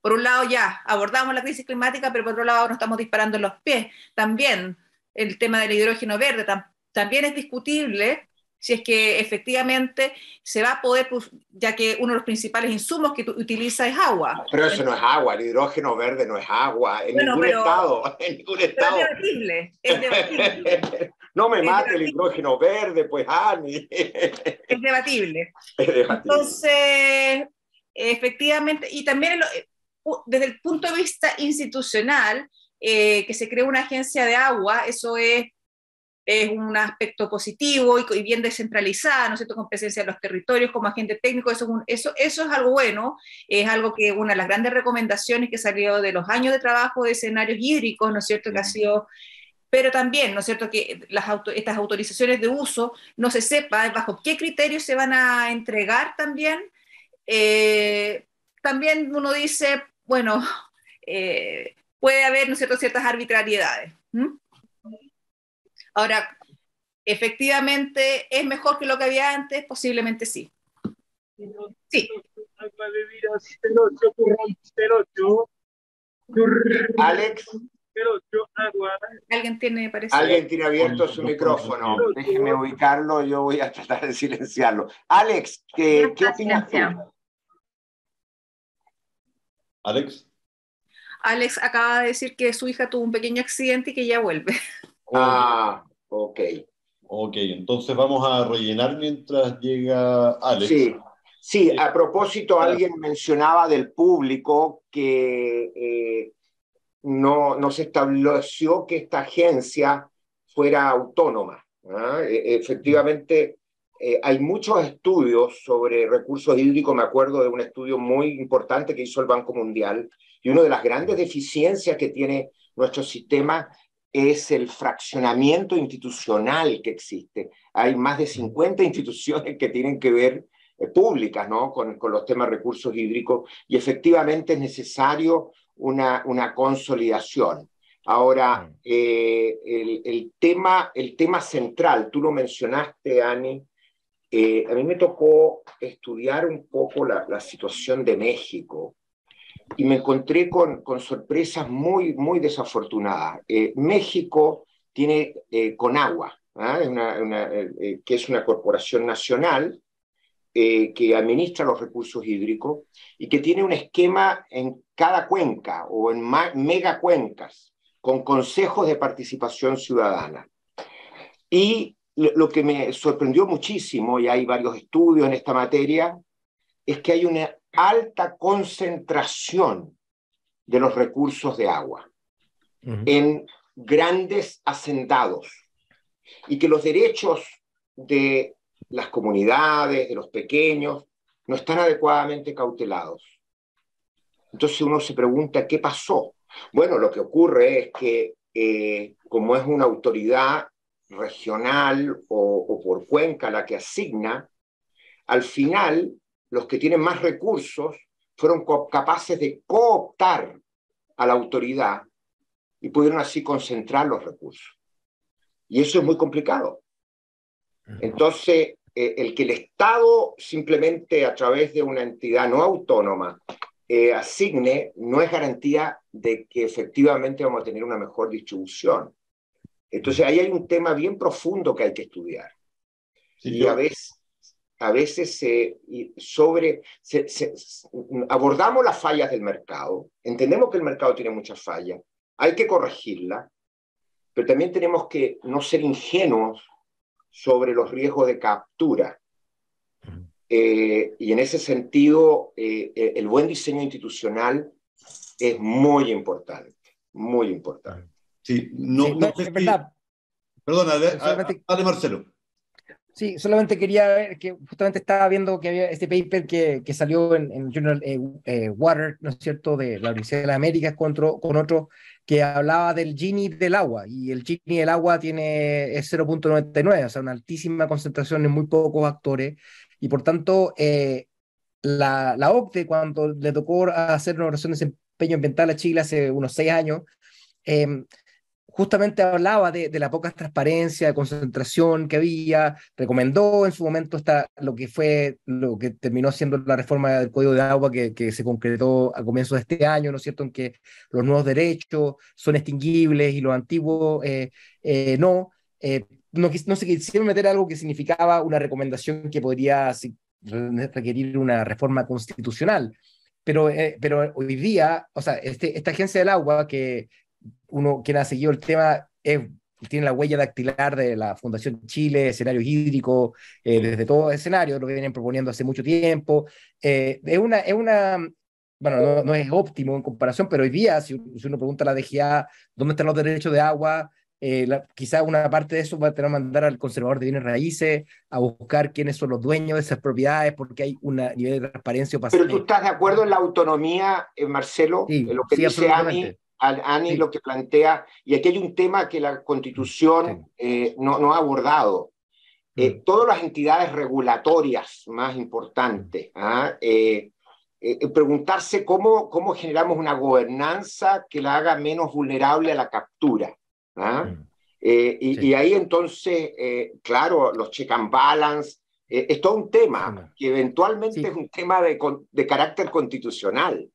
Speaker 4: por un lado ya abordamos la crisis climática, pero por otro lado nos estamos disparando en los pies. También el tema del hidrógeno verde también es discutible si es que efectivamente se va a poder, ya que uno de los principales insumos que utiliza es agua.
Speaker 1: Pero eso no es agua, el hidrógeno verde no es agua, en
Speaker 4: Bueno,
Speaker 1: ningún estado, en ningún estado.
Speaker 4: Es debatible.
Speaker 1: No me mate el hidrógeno verde, pues, Ani.
Speaker 4: Es debatible.
Speaker 1: Es debatible.
Speaker 4: Entonces, efectivamente, y también desde el punto de vista institucional, que se cree una agencia de agua, eso es un aspecto positivo y bien descentralizada, ¿no es cierto?, con presencia de los territorios como agente técnico. Eso es algo bueno, es algo que una de las grandes recomendaciones que salió de los años de trabajo de escenarios hídricos, ¿no es cierto?, que ha sido, pero también, ¿no es cierto?, que estas autorizaciones de uso no se sepa bajo qué criterios se van a entregar también. También uno dice, bueno, puede haber, ¿no es cierto?, ciertas arbitrariedades. Ahora, efectivamente, ¿es mejor que lo que había antes? Posiblemente sí. Sí.
Speaker 1: Alex.
Speaker 4: ¿Alguien tiene, parece?
Speaker 1: Alguien tiene abierto su micrófono. Déjeme ubicarlo, yo voy a tratar de silenciarlo. Alex, ¿qué opinas tú?
Speaker 2: Alex.
Speaker 4: Alex acaba de decir que su hija tuvo un pequeño accidente y que ya vuelve.
Speaker 1: Ah, ok.
Speaker 2: Ok, entonces vamos a rellenar mientras llega Alex.
Speaker 1: Sí, a propósito, alguien mencionaba del público que no se estableció que esta agencia fuera autónoma. Efectivamente, hay muchos estudios sobre recursos hídricos. Me acuerdo de un estudio muy importante que hizo el Banco Mundial, y una de las grandes deficiencias que tiene nuestro sistema es el fraccionamiento institucional que existe. Hay más de 50 instituciones que tienen que ver, públicas, ¿no?, con los temas de recursos hídricos, y efectivamente es necesario una consolidación. Ahora, el tema central, tú lo mencionaste, Ani, a mí me tocó estudiar un poco la situación de México, y me encontré con sorpresas muy, muy desafortunadas. México tiene Conagua, que es una corporación nacional que administra los recursos hídricos y que tiene un esquema en cada cuenca o en megacuencas con consejos de participación ciudadana. Y lo que me sorprendió muchísimo, y hay varios estudios en esta materia, es que hay una alta concentración de los recursos de agua en grandes hacendados, y que los derechos de las comunidades, de los pequeños, no están adecuadamente cautelados. Entonces uno se pregunta, ¿qué pasó? Bueno, lo que ocurre es que como es una autoridad regional o por cuenca la que asigna, al final los que tienen más recursos fueron capaces de cooptar a la autoridad y pudieron así concentrar los recursos. Y eso es muy complicado. Entonces, el que el Estado simplemente a través de una entidad no autónoma asigne no es garantía de que efectivamente vamos a tener una mejor distribución. Entonces, ahí hay un tema bien profundo que hay que estudiar. Sí, y a veces abordamos las fallas del mercado, entendemos que el mercado tiene muchas fallas, hay que corregirlas, pero también tenemos que no ser ingenuos sobre los riesgos de captura. Y en ese sentido, el buen diseño institucional es muy importante, muy importante.
Speaker 2: Sí, no sé
Speaker 3: es verdad.
Speaker 2: Perdona, dale Marcelo.
Speaker 3: Sí, solamente quería ver que justamente estaba viendo que había este paper que salió en Journal Water, ¿no es cierto?, de la Universidad de las Américas con otro que hablaba del Gini del agua, y el Gini del agua es 0.99, o sea, una altísima concentración en muy pocos actores, y por tanto la OCDE, cuando le tocó hacer una evaluación de desempeño ambiental a Chile hace unos 6 años, justamente hablaba de la poca transparencia, de concentración que había, recomendó en su momento lo que terminó siendo la reforma del Código de Agua que se concretó a comienzos de este año, ¿no es cierto?, en que los nuevos derechos son extinguibles y los antiguos no. No se quisieron meter algo que significaba una recomendación que podría requerir una reforma constitucional. Pero hoy día, o sea, esta agencia del agua quien ha seguido el tema tiene la huella dactilar de la Fundación Chile, escenarios hídricos, desde todo escenario, lo vienen proponiendo hace mucho tiempo. Bueno, no es óptimo en comparación, pero hoy día, si uno pregunta a la DGA dónde están los derechos de agua, quizá una parte de eso va a tener que mandar al conservador de bienes raíces a buscar quiénes son los dueños de esas propiedades, porque hay un nivel de transparencia opacidad.
Speaker 1: Pero tú estás de acuerdo en la autonomía, Marcelo,
Speaker 3: sí,
Speaker 1: en lo que
Speaker 3: sí,
Speaker 1: dice Ani,
Speaker 3: sí.
Speaker 1: lo que plantea, y aquí hay un tema que la Constitución no ha abordado. Todas las entidades regulatorias más importantes, preguntarse cómo generamos una gobernanza que la haga menos vulnerable a la captura. Y ahí entonces, claro, los check and balance, es todo un tema que eventualmente es un tema de carácter constitucional.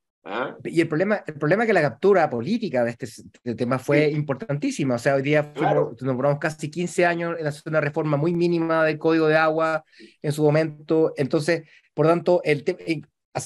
Speaker 3: Y el problema es que la captura política de este tema fue importantísima. O sea, hoy día nos demoramos casi 15 años en hacer una reforma muy mínima del Código de Agua en su momento. Entonces, por tanto,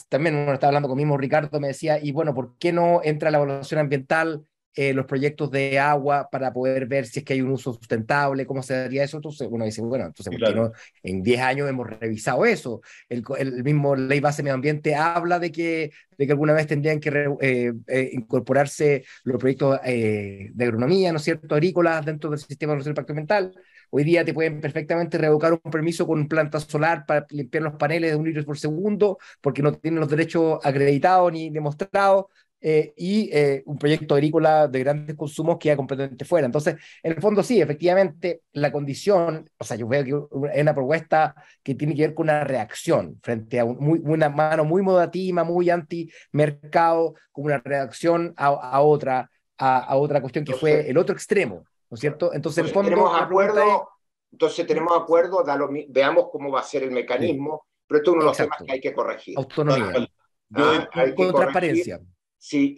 Speaker 3: también uno estaba hablando con mismo Ricardo, me decía, y bueno, ¿por qué no entra la evaluación ambiental los proyectos de agua para poder ver si es que hay un uso sustentable, cómo se daría eso? Entonces uno dice, bueno, entonces ¿por qué no en 10 años hemos revisado eso? El mismo Ley Base Medio Ambiente habla de que alguna vez tendrían que incorporarse los proyectos de agronomía, ¿no es cierto?, agrícolas dentro del sistema de evaluación de impacto ambiental. Hoy día te pueden perfectamente revocar un permiso con planta solar para limpiar los paneles de 1 litro por segundo porque no tienen los derechos acreditados ni demostrados. Un proyecto agrícola de grandes consumos queda completamente fuera. Entonces, en el fondo sí, efectivamente, la condición, o sea, yo veo que es una propuesta que tiene que ver con una reacción frente a una mano muy modatima, muy anti-mercado, como una reacción a otra cuestión que fue el otro extremo, ¿no es cierto? Entonces, en el fondo,
Speaker 1: tenemos acuerdo, veamos cómo va a ser el mecanismo, pero esto es uno de los temas que hay que corregir.
Speaker 3: Autonomía.
Speaker 1: Con
Speaker 3: transparencia.
Speaker 1: Sí,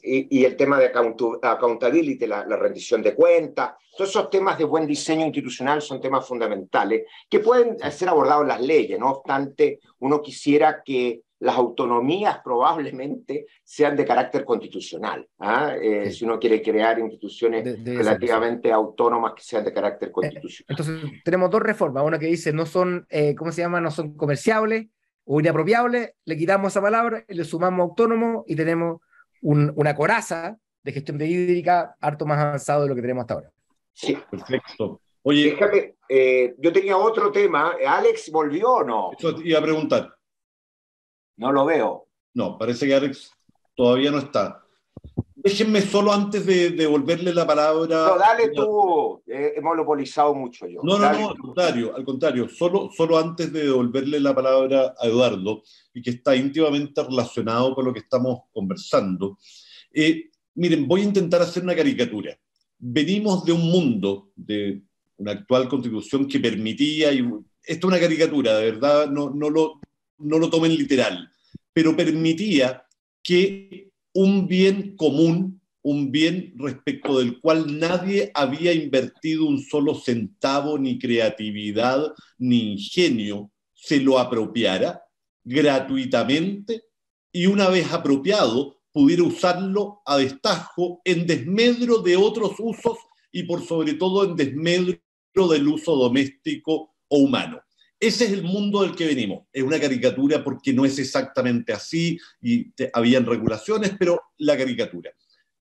Speaker 1: y el tema de accountability, la rendición de cuentas, todos esos temas de buen diseño institucional son temas fundamentales que pueden ser abordados en las leyes. No obstante, uno quisiera que las autonomías probablemente sean de carácter constitucional.
Speaker 3: Sí.
Speaker 1: Si uno quiere crear instituciones
Speaker 3: Debe ser eso.
Speaker 1: relativamente autónomas que sean de carácter constitucional.
Speaker 3: Entonces, tenemos dos reformas. Una que dice no son, ¿cómo se llama? No son comerciables o inapropiables. Le quitamos esa palabra y le sumamos autónomo y tenemos una coraza de gestión de hídrica harto más avanzado de lo que tenemos hasta ahora.
Speaker 1: Sí.
Speaker 2: Perfecto. Oye,
Speaker 1: Déjame, yo tenía otro tema. ¿Alex volvió o no?
Speaker 2: eso te iba a preguntar.
Speaker 1: No lo veo.
Speaker 2: No, parece que Alex todavía no está. Déjenme solo antes de devolverle la palabra.
Speaker 1: No, dale tú. He monopolizado mucho yo.
Speaker 2: No,
Speaker 1: Dale
Speaker 2: al
Speaker 1: tú.
Speaker 2: contrario, al contrario. Solo antes de devolverle la palabra a Eduardo, y que está íntimamente relacionado con lo que estamos conversando. Miren, voy a intentar hacer una caricatura. Venimos de un mundo, de una actual constitución que permitía, y esto es una caricatura, de verdad, no lo tomen literal, pero permitía que un bien común, un bien respecto del cual nadie había invertido un solo centavo, ni creatividad, ni ingenio, se lo apropiara gratuitamente y una vez apropiado pudiera usarlo a destajo en desmedro de otros usos y por sobre todo en desmedro del uso doméstico o humano. Ese es el mundo del que venimos. Es una caricatura porque no es exactamente así y habían regulaciones, pero la caricatura.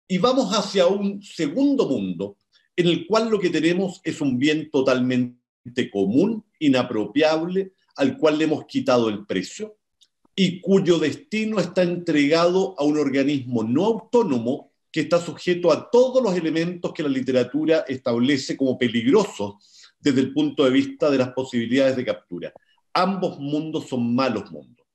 Speaker 2: Y vamos hacia un segundo mundo en el cual lo que tenemos es un bien totalmente común, inapropiable, al cual le hemos quitado el precio y cuyo destino está entregado a un organismo no autónomo que está sujeto a todos los elementos que la literatura establece como peligrosos desde el punto de vista de las posibilidades de captura. Ambos mundos son malos mundos.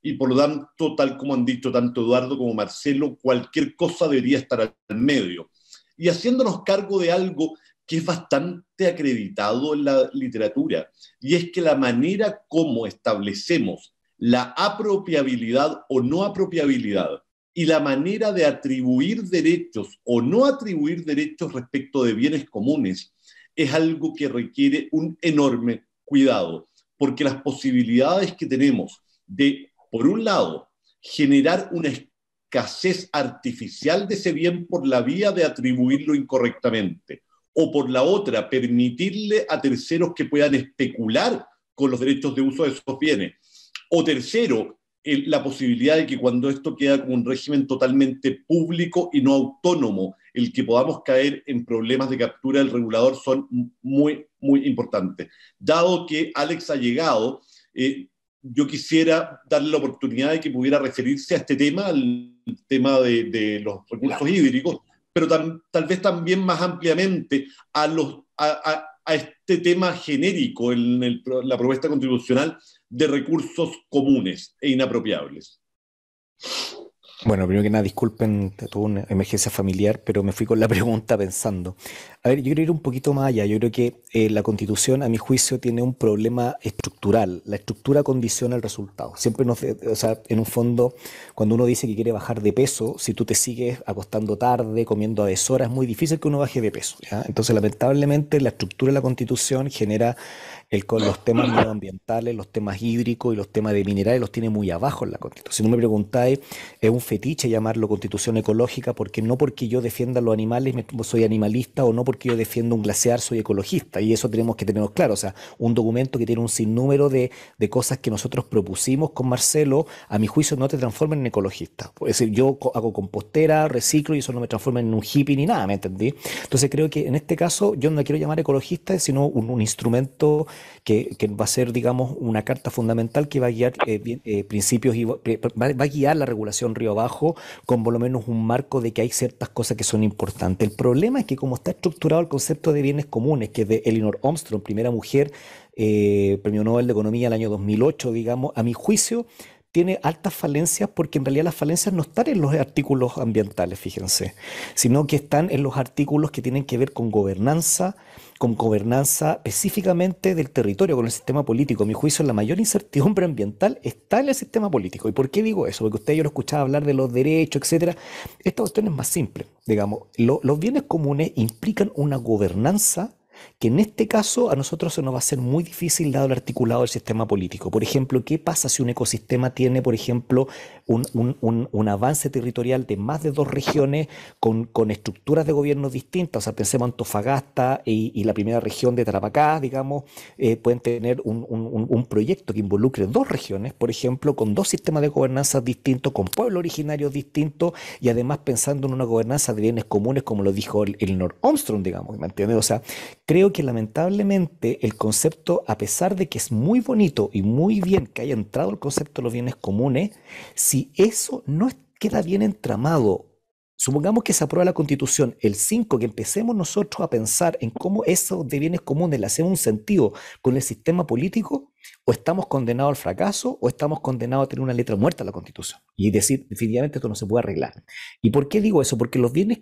Speaker 2: Y por lo tanto, tal como han dicho tanto Eduardo como Marcelo, cualquier cosa debería estar al medio. Y haciéndonos cargo de algo que es bastante acreditado en la literatura, y es que la manera como establecemos la apropiabilidad o no apropiabilidad y la manera de atribuir derechos o no atribuir derechos respecto de bienes comunes es algo que requiere un enorme cuidado, porque las posibilidades que tenemos de, por un lado, generar una escasez artificial de ese bien por la vía de atribuirlo incorrectamente, o por la otra, permitirle a terceros que puedan especular con los derechos de uso de esos bienes, o tercero, la posibilidad de que cuando esto queda como un régimen totalmente público y no autónomo, el que podamos caer en problemas de captura del regulador son muy, muy importantes. Dado que Alex ha llegado, yo quisiera darle la oportunidad de que pudiera referirse a este tema, al tema de los recursos hídricos, pero tal vez también más ampliamente a este tema genérico en la propuesta constitucional de recursos comunes e inapropiables.
Speaker 5: Bueno, primero que nada, disculpen, tuve una emergencia familiar, pero me fui con la pregunta pensando. A ver, yo quiero ir un poquito más allá. Yo creo que la Constitución, a mi juicio, tiene un problema estructural. La estructura condiciona el resultado. Siempre o sea, en un fondo, cuando uno dice que quiere bajar de peso, si tú te sigues acostando tarde, comiendo a deshora, es muy difícil que uno baje de peso, ¿ya? Entonces, lamentablemente, la estructura de la Constitución genera con los temas medioambientales, los temas hídricos y los temas de minerales los tiene muy abajo en la Constitución. Si no me preguntáis, es un fetiche llamarlo Constitución ecológica, porque no porque yo defienda los animales soy animalista, o no porque yo defiendo un glaciar soy ecologista, y eso tenemos que tenerlo claro. O sea, un documento que tiene un sinnúmero de cosas que nosotros propusimos con Marcelo, a mi juicio no te transforman en ecologista. Es decir, yo hago compostera, reciclo, y eso no me transforma en un hippie ni nada, ¿me entendí? Entonces creo que en este caso yo no la quiero llamar ecologista, sino un instrumento que va a ser, digamos, una carta fundamental que va a guiar principios y va a guiar la regulación río abajo, con por lo menos un marco de que hay ciertas cosas que son importantes. El problema es que como está estructurado el concepto de bienes comunes, que es de Elinor Ostrom, primera mujer, premio Nobel de Economía el año 2008, digamos, a mi juicio tiene altas falencias, porque en realidad las falencias no están en los artículos ambientales, fíjense, sino que están en los artículos que tienen que ver con gobernanza específicamente del territorio, con el sistema político. A mi juicio, la mayor incertidumbre ambiental está en el sistema político. ¿Y por qué digo eso? Porque yo lo escuchaba hablar de los derechos, etcétera. Esta cuestión es más simple. Digamos, los bienes comunes implican una gobernanza que en este caso a nosotros se nos va a ser muy difícil dado el articulado del sistema político. Por ejemplo, ¿qué pasa si un ecosistema tiene, por ejemplo, un avance territorial de más de 2 regiones con estructuras de gobierno distintas? O sea, pensemos Antofagasta y la primera región de Tarapacá, digamos, pueden tener un proyecto que involucre 2 regiones, por ejemplo, con 2 sistemas de gobernanza distintos, con pueblos originarios distintos y además pensando en una gobernanza de bienes comunes, como lo dijo el Lord Armstrong, digamos, ¿me entiendes? O sea, creo que lamentablemente el concepto, a pesar de que es muy bonito y muy bien que haya entrado el concepto de los bienes comunes, si eso no queda bien entramado, supongamos que se aprueba la Constitución el 5, que empecemos nosotros a pensar en cómo eso de bienes comunes le hacemos un sentido con el sistema político, o estamos condenados al fracaso o estamos condenados a tener una letra muerta en la Constitución y decir definitivamente esto no se puede arreglar. ¿Y por qué digo eso? Porque los bienes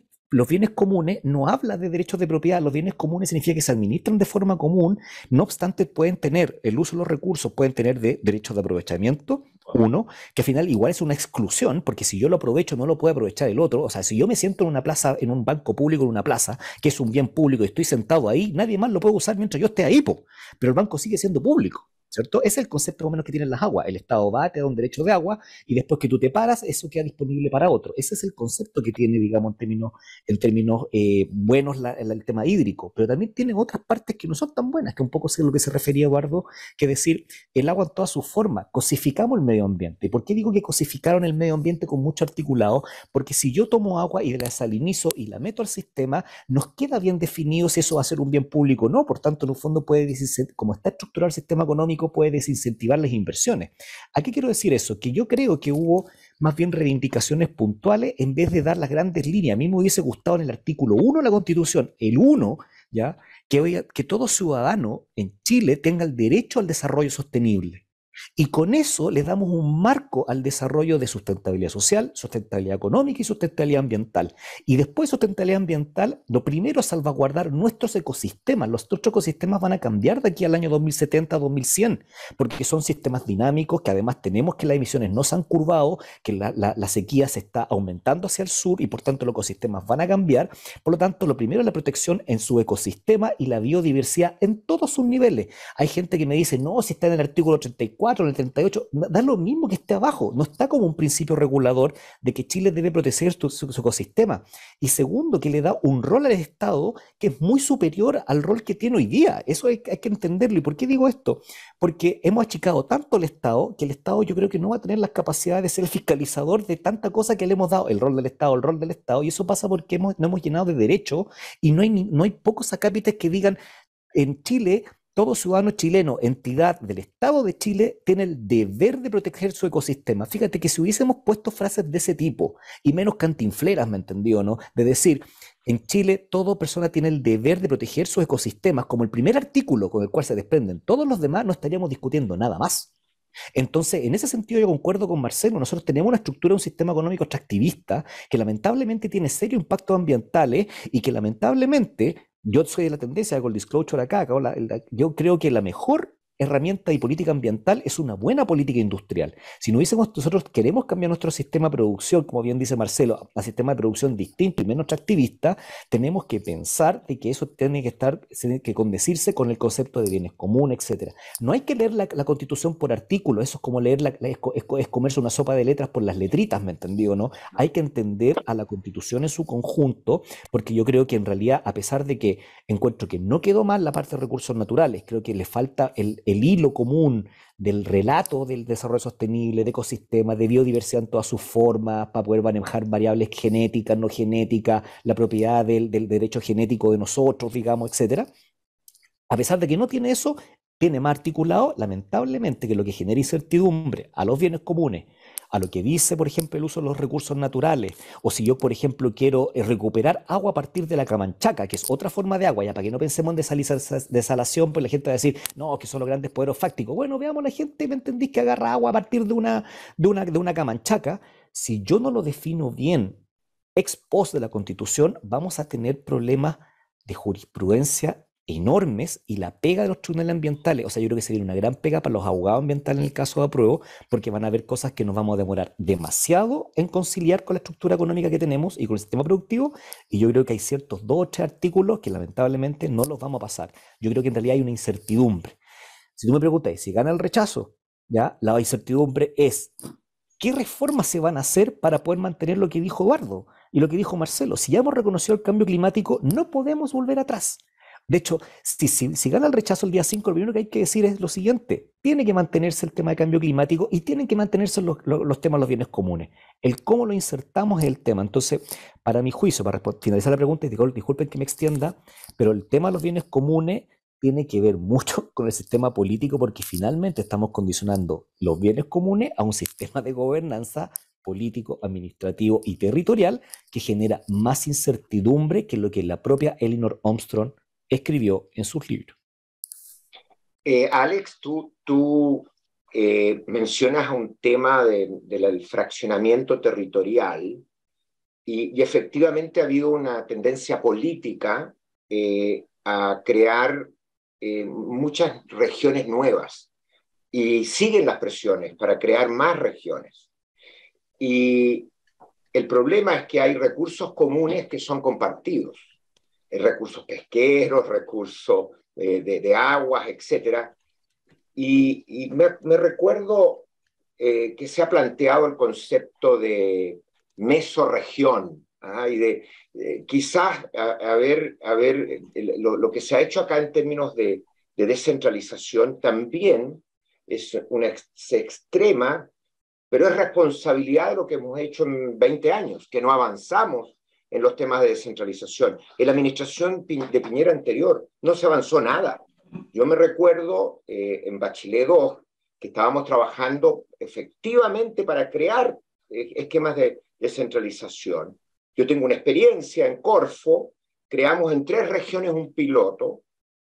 Speaker 5: comunes no habla de derechos de propiedad. Los bienes comunes significa que se administran de forma común, no obstante pueden tener el uso de los recursos, pueden tener derechos de aprovechamiento, uno, que al final igual es una exclusión, porque si yo lo aprovecho no lo puede aprovechar el otro. O sea, si yo me siento en una plaza, en un banco público, en una plaza, que es un bien público y estoy sentado ahí, nadie más lo puede usar mientras yo esté ahí, pero el banco sigue siendo público. ¿Cierto? Ese es el concepto más o menos que tienen las aguas. El Estado va, te da un derecho de agua y después que tú te paras, eso queda disponible para otro. Ese es el concepto que tiene, digamos, en términos buenos el tema hídrico. Pero también tiene otras partes que no son tan buenas, que un poco es lo que se refería Eduardo, que decir el agua en toda su forma. Cosificamos el medio ambiente. ¿Por qué digo que cosificaron el medio ambiente con mucho articulado? Porque si yo tomo agua y la desalinizo y la meto al sistema, nos queda bien definido si eso va a ser un bien público o no. Por tanto, en un fondo puede decir, como está estructurado el sistema económico, puede desincentivar las inversiones. ¿A qué quiero decir eso? Que yo creo que hubo más bien reivindicaciones puntuales en vez de dar las grandes líneas. A mí me hubiese gustado en el artículo 1 de la Constitución, el 1, ¿ya? Que todo ciudadano en Chile tenga el derecho al desarrollo sostenible. Y con eso le damos un marco al desarrollo de sustentabilidad social, sustentabilidad económica y sustentabilidad ambiental. Y después de sustentabilidad ambiental, lo primero es salvaguardar nuestros ecosistemas. Los otros ecosistemas van a cambiar de aquí al año 2070 a 2100, porque son sistemas dinámicos, que además tenemos que las emisiones no se han curvado, que la sequía se está aumentando hacia el sur y por tanto los ecosistemas van a cambiar. Por lo tanto, lo primero es la protección en su ecosistema y la biodiversidad en todos sus niveles. Hay gente que me dice, no, si está en el artículo 34, en el 38, da lo mismo que esté abajo, no está como un principio regulador de que Chile debe proteger su ecosistema. Y segundo, que le da un rol al Estado que es muy superior al rol que tiene hoy día. Eso hay que entenderlo. ¿Y por qué digo esto? Porque hemos achicado tanto el Estado, que el Estado yo creo que no va a tener las capacidades de ser el fiscalizador de tanta cosa que le hemos dado, el rol del Estado, y eso pasa porque no hemos llenado de derechos y no hay pocos acápites que digan en Chile todo ciudadano chileno, entidad del Estado de Chile, tiene el deber de proteger su ecosistema. Fíjate que si hubiésemos puesto frases de ese tipo, y menos cantinfleras, ¿me entendió, no? De decir, en Chile toda persona tiene el deber de proteger sus ecosistemas, como el primer artículo con el cual se desprenden todos los demás, no estaríamos discutiendo nada más. Entonces, en ese sentido yo concuerdo con Marcelo, nosotros tenemos una estructura, un sistema económico extractivista que lamentablemente tiene serios impactos ambientales y que lamentablemente, yo soy de la tendencia, hago el disclosure acá, yo creo que la mejor herramienta y política ambiental es una buena política industrial. Si no hubiésemos, nosotros queremos cambiar nuestro sistema de producción, como bien dice Marcelo, a sistema de producción distinto y menos extractivista, tenemos que pensar de que eso tiene que condecirse con el concepto de bienes comunes, etcétera. No hay que leer la Constitución por artículo, eso es como leer es comerse una sopa de letras por las letritas, ¿me entendió, no? Hay que entender a la Constitución en su conjunto, porque yo creo que en realidad, a pesar de que encuentro que no quedó mal la parte de recursos naturales, creo que le falta el hilo común del relato del desarrollo sostenible, de ecosistemas, de biodiversidad en todas sus formas, para poder manejar variables genéticas, no genéticas, la propiedad del derecho genético de nosotros, digamos, etcétera. A pesar de que no tiene eso, tiene más articulado, lamentablemente, que lo que genera incertidumbre a los bienes comunes, a lo que dice, por ejemplo, el uso de los recursos naturales, o si yo, por ejemplo, quiero recuperar agua a partir de la Camanchaca, que es otra forma de agua, ya para que no pensemos en desalación, pues la gente va a decir, no, que son los grandes poderes fácticos. Bueno, veamos la gente, ¿me entendís? Que agarra agua a partir de una Camanchaca. Si yo no lo defino bien ex post de la Constitución, vamos a tener problemas de jurisprudencia enormes, y la pega de los tribunales ambientales, o sea, yo creo que sería una gran pega para los abogados ambientales en el caso de apruebo, porque van a haber cosas que nos vamos a demorar demasiado en conciliar con la estructura económica que tenemos y con el sistema productivo, y yo creo que hay ciertos 2 o 3 artículos que lamentablemente no los vamos a pasar. Yo creo que en realidad hay una incertidumbre. Si tú me preguntas, si gana el rechazo, ¿ya? La incertidumbre es, ¿qué reformas se van a hacer para poder mantener lo que dijo Eduardo y lo que dijo Marcelo? Si ya hemos reconocido el cambio climático, no podemos volver atrás. De hecho, si gana el rechazo el día 5, lo primero que hay que decir es lo siguiente: tiene que mantenerse el tema de cambio climático y tienen que mantenerse los temas de los bienes comunes. El cómo lo insertamos es el tema. Entonces, para mi juicio, para finalizar la pregunta, y disculpen que me extienda, pero el tema de los bienes comunes tiene que ver mucho con el sistema político, porque finalmente estamos condicionando los bienes comunes a un sistema de gobernanza político, administrativo y territorial que genera más incertidumbre que lo que la propia Elinor Armstrong escribió en sus libros.
Speaker 1: Alex, tú mencionas un tema del fraccionamiento territorial y efectivamente ha habido una tendencia política a crear muchas regiones nuevas y siguen las presiones para crear más regiones. Y el problema es que hay recursos comunes que son compartidos. Recursos pesqueros, recursos de aguas, etc. Y me recuerdo que se ha planteado el concepto de mesorregión, y de quizás lo que se ha hecho acá en términos de descentralización también es se extrema, pero es responsabilidad de lo que hemos hecho en 20 años, que no avanzamos en los temas de descentralización. En la administración de Piñera anterior no se avanzó nada. Yo me recuerdo en Bachelet 2 que estábamos trabajando efectivamente para crear esquemas de descentralización. Yo tengo una experiencia en Corfo, creamos en 3 regiones un piloto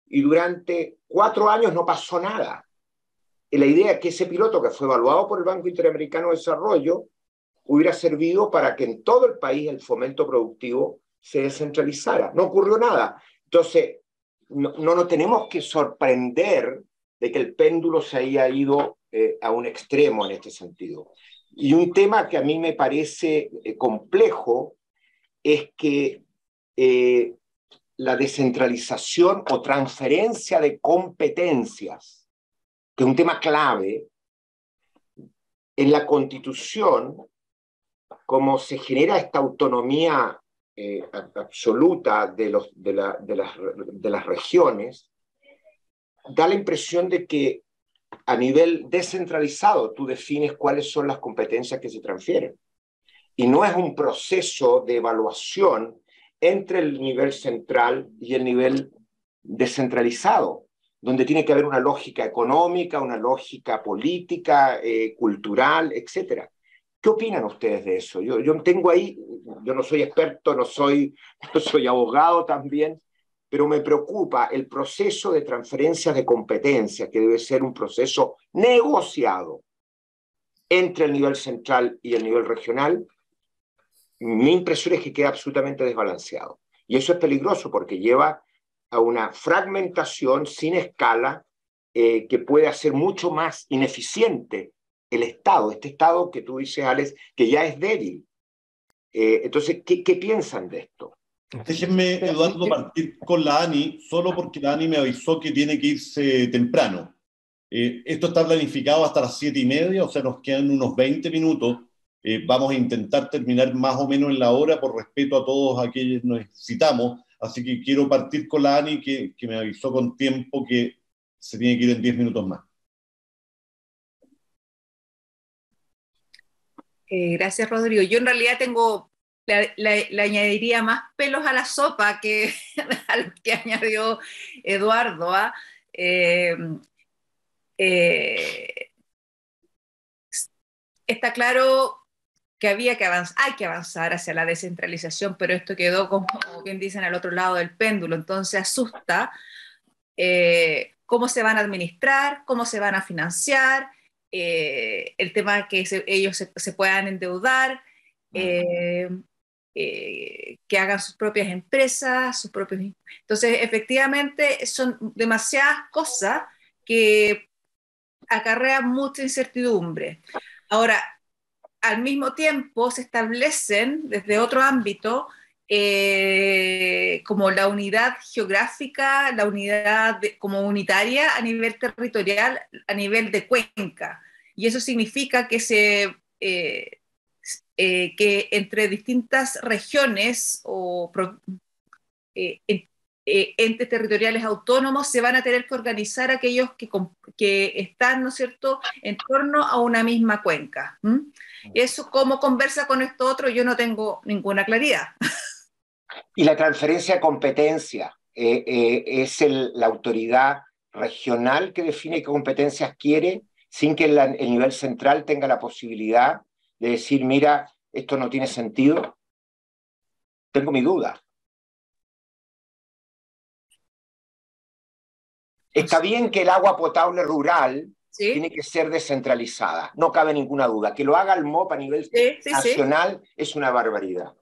Speaker 1: y durante 4 años no pasó nada. Y la idea es que ese piloto, que fue evaluado por el Banco Interamericano de Desarrollo, hubiera servido para que en todo el país el fomento productivo se descentralizara. No ocurrió nada. Entonces, no nos tenemos que sorprender de que el péndulo se haya ido a un extremo en este sentido. Y un tema que a mí me parece complejo es que la descentralización o transferencia de competencias, que es un tema clave, en la Constitución, como se genera esta autonomía absoluta de las regiones, da la impresión de que a nivel descentralizado tú defines cuáles son las competencias que se transfieren. Y no es un proceso de evaluación entre el nivel central y el nivel descentralizado, donde tiene que haber una lógica económica, una lógica política, cultural, etc. ¿Qué opinan ustedes de eso? Yo tengo ahí, yo no soy experto, no soy abogado también, pero me preocupa el proceso de transferencia de competencias, que debe ser un proceso negociado entre el nivel central y el nivel regional. Mi impresión es que queda absolutamente desbalanceado. Y eso es peligroso porque lleva a una fragmentación sin escala que puede hacer mucho más ineficiente el Estado, este Estado que tú dices, Alex, que ya es débil. Entonces, ¿qué piensan de esto?
Speaker 2: Déjenme, Eduardo, partir con la ANI, solo porque la ANI me avisó que tiene que irse temprano. Esto está planificado hasta las 7:30, o sea, nos quedan unos 20 minutos. Vamos a intentar terminar más o menos en la hora por respeto a todos aquellos que nos citamos. Así que quiero partir con la ANI, que me avisó con tiempo que se tiene que ir en 10 minutos más.
Speaker 4: Gracias, Rodrigo. Yo en realidad le añadiría más pelos a la sopa que a lo que añadió Eduardo. Está claro que hay que avanzar hacia la descentralización, pero esto quedó, como bien dicen, al otro lado del péndulo. Entonces asusta cómo se van a administrar, cómo se van a financiar, el tema que ellos se puedan endeudar. que hagan sus propias empresas, sus propios... Entonces, efectivamente, son demasiadas cosas que acarrean mucha incertidumbre. Ahora, al mismo tiempo se establecen desde otro ámbito como la unidad geográfica, la unidad como unitaria a nivel territorial, a nivel de cuenca. Y eso significa que que entre distintas regiones o entes territoriales autónomos se van a tener que organizar aquellos que están, ¿no es cierto?, en torno a una misma cuenca. Eso, ¿cómo conversa con esto otro? Yo no tengo ninguna claridad.
Speaker 1: Y la transferencia de competencia es la autoridad regional que define qué competencias quiere, sin que el nivel central tenga la posibilidad de decir, mira, esto no tiene sentido. Tengo mi duda. Está bien que el agua potable rural tiene que ser descentralizada, no cabe ninguna duda. Que lo haga el MOP a nivel nacional es una barbaridad.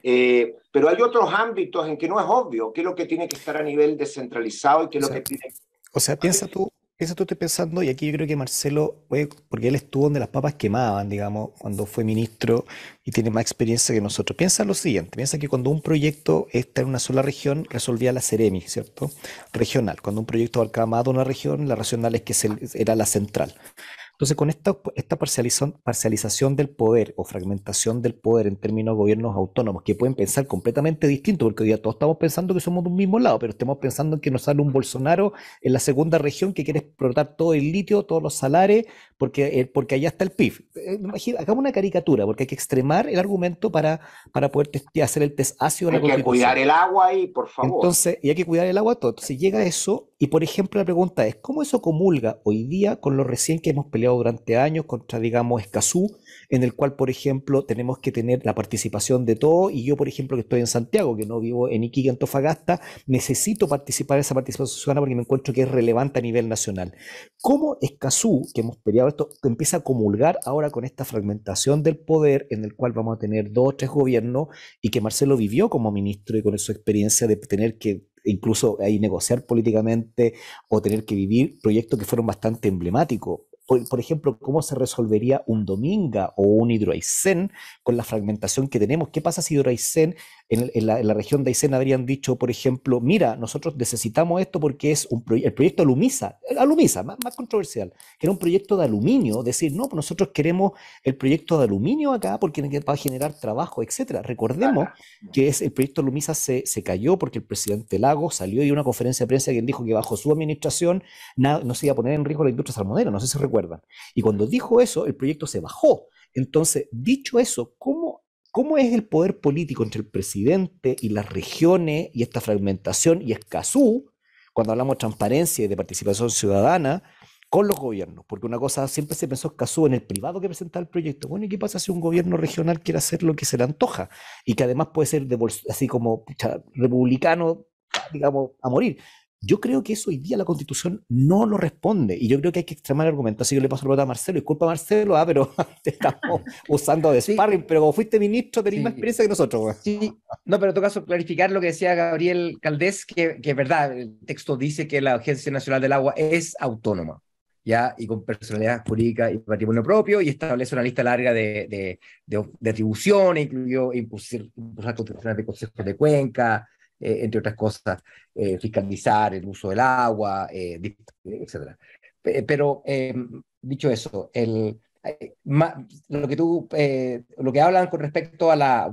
Speaker 1: Pero hay otros ámbitos en que no es obvio qué es lo que tiene que estar a nivel descentralizado y qué es lo que tiene...
Speaker 5: O sea, piensa tú, estoy pensando, y aquí yo creo que Marcelo, porque él estuvo donde las papas quemaban, digamos, cuando fue ministro y tiene más experiencia que nosotros. Piensa lo siguiente, piensa que cuando un proyecto está en una sola región, resolvía la Seremi, ¿cierto? Regional. Cuando un proyecto abarcaba más de una región, la regional es que era la central. Entonces, con esta parcialización del poder o fragmentación del poder en términos de gobiernos autónomos, que pueden pensar completamente distinto, porque hoy día todos estamos pensando que somos de un mismo lado, pero estamos pensando en que nos sale un Bolsonaro en la segunda región que quiere explotar todo el litio, todos los salares, porque allá está el PIB. Hagamos una caricatura, porque hay que extremar el argumento para poder hacer el test ácido de la Constitución.
Speaker 1: Hay que cuidar el agua ahí, por favor.
Speaker 5: Entonces, y hay que cuidar el agua todo. Entonces llega eso, y por ejemplo la pregunta es, ¿cómo eso comulga hoy día con lo recién que hemos peleado durante años contra, digamos, Escazú, en el cual, por ejemplo, tenemos que tener la participación de todos, y yo, por ejemplo, que estoy en Santiago, que no vivo en Iquique, Antofagasta, necesito participar en esa participación ciudadana porque me encuentro que es relevante a nivel nacional? ¿Cómo Escazú, que hemos peleado esto, empieza a comulgar ahora con esta fragmentación del poder en el cual vamos a tener 2 o 3 gobiernos, y que Marcelo vivió como ministro y con su experiencia de tener que incluso ahí negociar políticamente o tener que vivir proyectos que fueron bastante emblemáticos? Por ejemplo, ¿cómo se resolvería un Dominga o un Hidroaicén con la fragmentación que tenemos? ¿Qué pasa si Hidroaicén, en la región de Aysén habrían dicho, por ejemplo, mira, nosotros necesitamos esto porque es el proyecto Alumisa, más controversial, que era un proyecto de aluminio, decir, no, pues nosotros queremos el proyecto de aluminio acá porque va a generar trabajo, etcétera. Recordemos que el proyecto Alumisa se cayó porque el presidente Lagos salió y dio una conferencia de prensa que él dijo que bajo su administración no se iba a poner en riesgo la industria salmonera, no sé si recuerdan. Y cuando dijo eso, el proyecto se bajó. Entonces, dicho eso, ¿cómo es el poder político entre el presidente y las regiones y esta fragmentación y Escazú, cuando hablamos de transparencia y de participación ciudadana, con los gobiernos? Porque una cosa, siempre se pensó Escazú en el privado que presentaba el proyecto. Bueno, ¿y qué pasa si un gobierno regional quiere hacer lo que se le antoja? Y que además puede ser así como republicano, digamos, a morir. Yo creo que eso hoy día la Constitución no lo responde, y yo creo que hay que extremar el argumento. Así que le paso la pelota a Marcelo. Disculpa, Marcelo, pero te estamos usando de sparring, pero como fuiste ministro tenés más experiencia que nosotros.
Speaker 3: Sí, no, pero en todo caso, clarificar lo que decía Gabriel Caldés, que es verdad, el texto dice que la Agencia Nacional del Agua es autónoma, ¿ya? Y con personalidad jurídica y patrimonio propio, y establece una lista larga de atribuciones, incluyó impulsar constituciones de consejos de cuenca, entre otras cosas, fiscalizar el uso del agua, etc. Pero, dicho eso, lo que hablan con respecto a la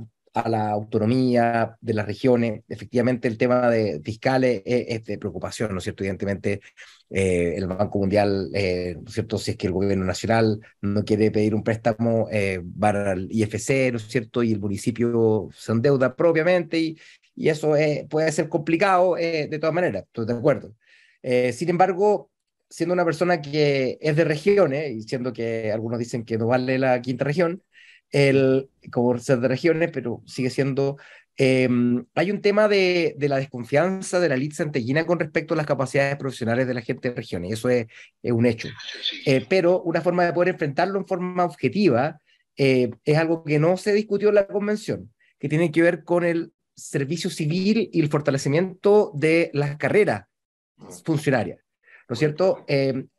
Speaker 3: autonomía de las regiones, efectivamente el tema de fiscales es de preocupación, ¿no es cierto? Evidentemente, el Banco Mundial, ¿no es cierto?, si es que el gobierno nacional no quiere pedir un préstamo, va al IFC, ¿no es cierto?, y el municipio se endeuda propiamente, y eso puede ser complicado de todas maneras, estoy de acuerdo. Sin embargo, siendo una persona que es de regiones, y siendo que algunos dicen que no vale la quinta región, como ser de regiones, pero sigue siendo... hay un tema de la desconfianza de la élite santellina con respecto a las capacidades profesionales de la gente de regiones, eso es un hecho. Pero una forma de poder enfrentarlo en forma objetiva es algo que no se discutió en la convención, que tienen que ver con el servicio civil y el fortalecimiento de las carreras funcionarias, ¿no es cierto?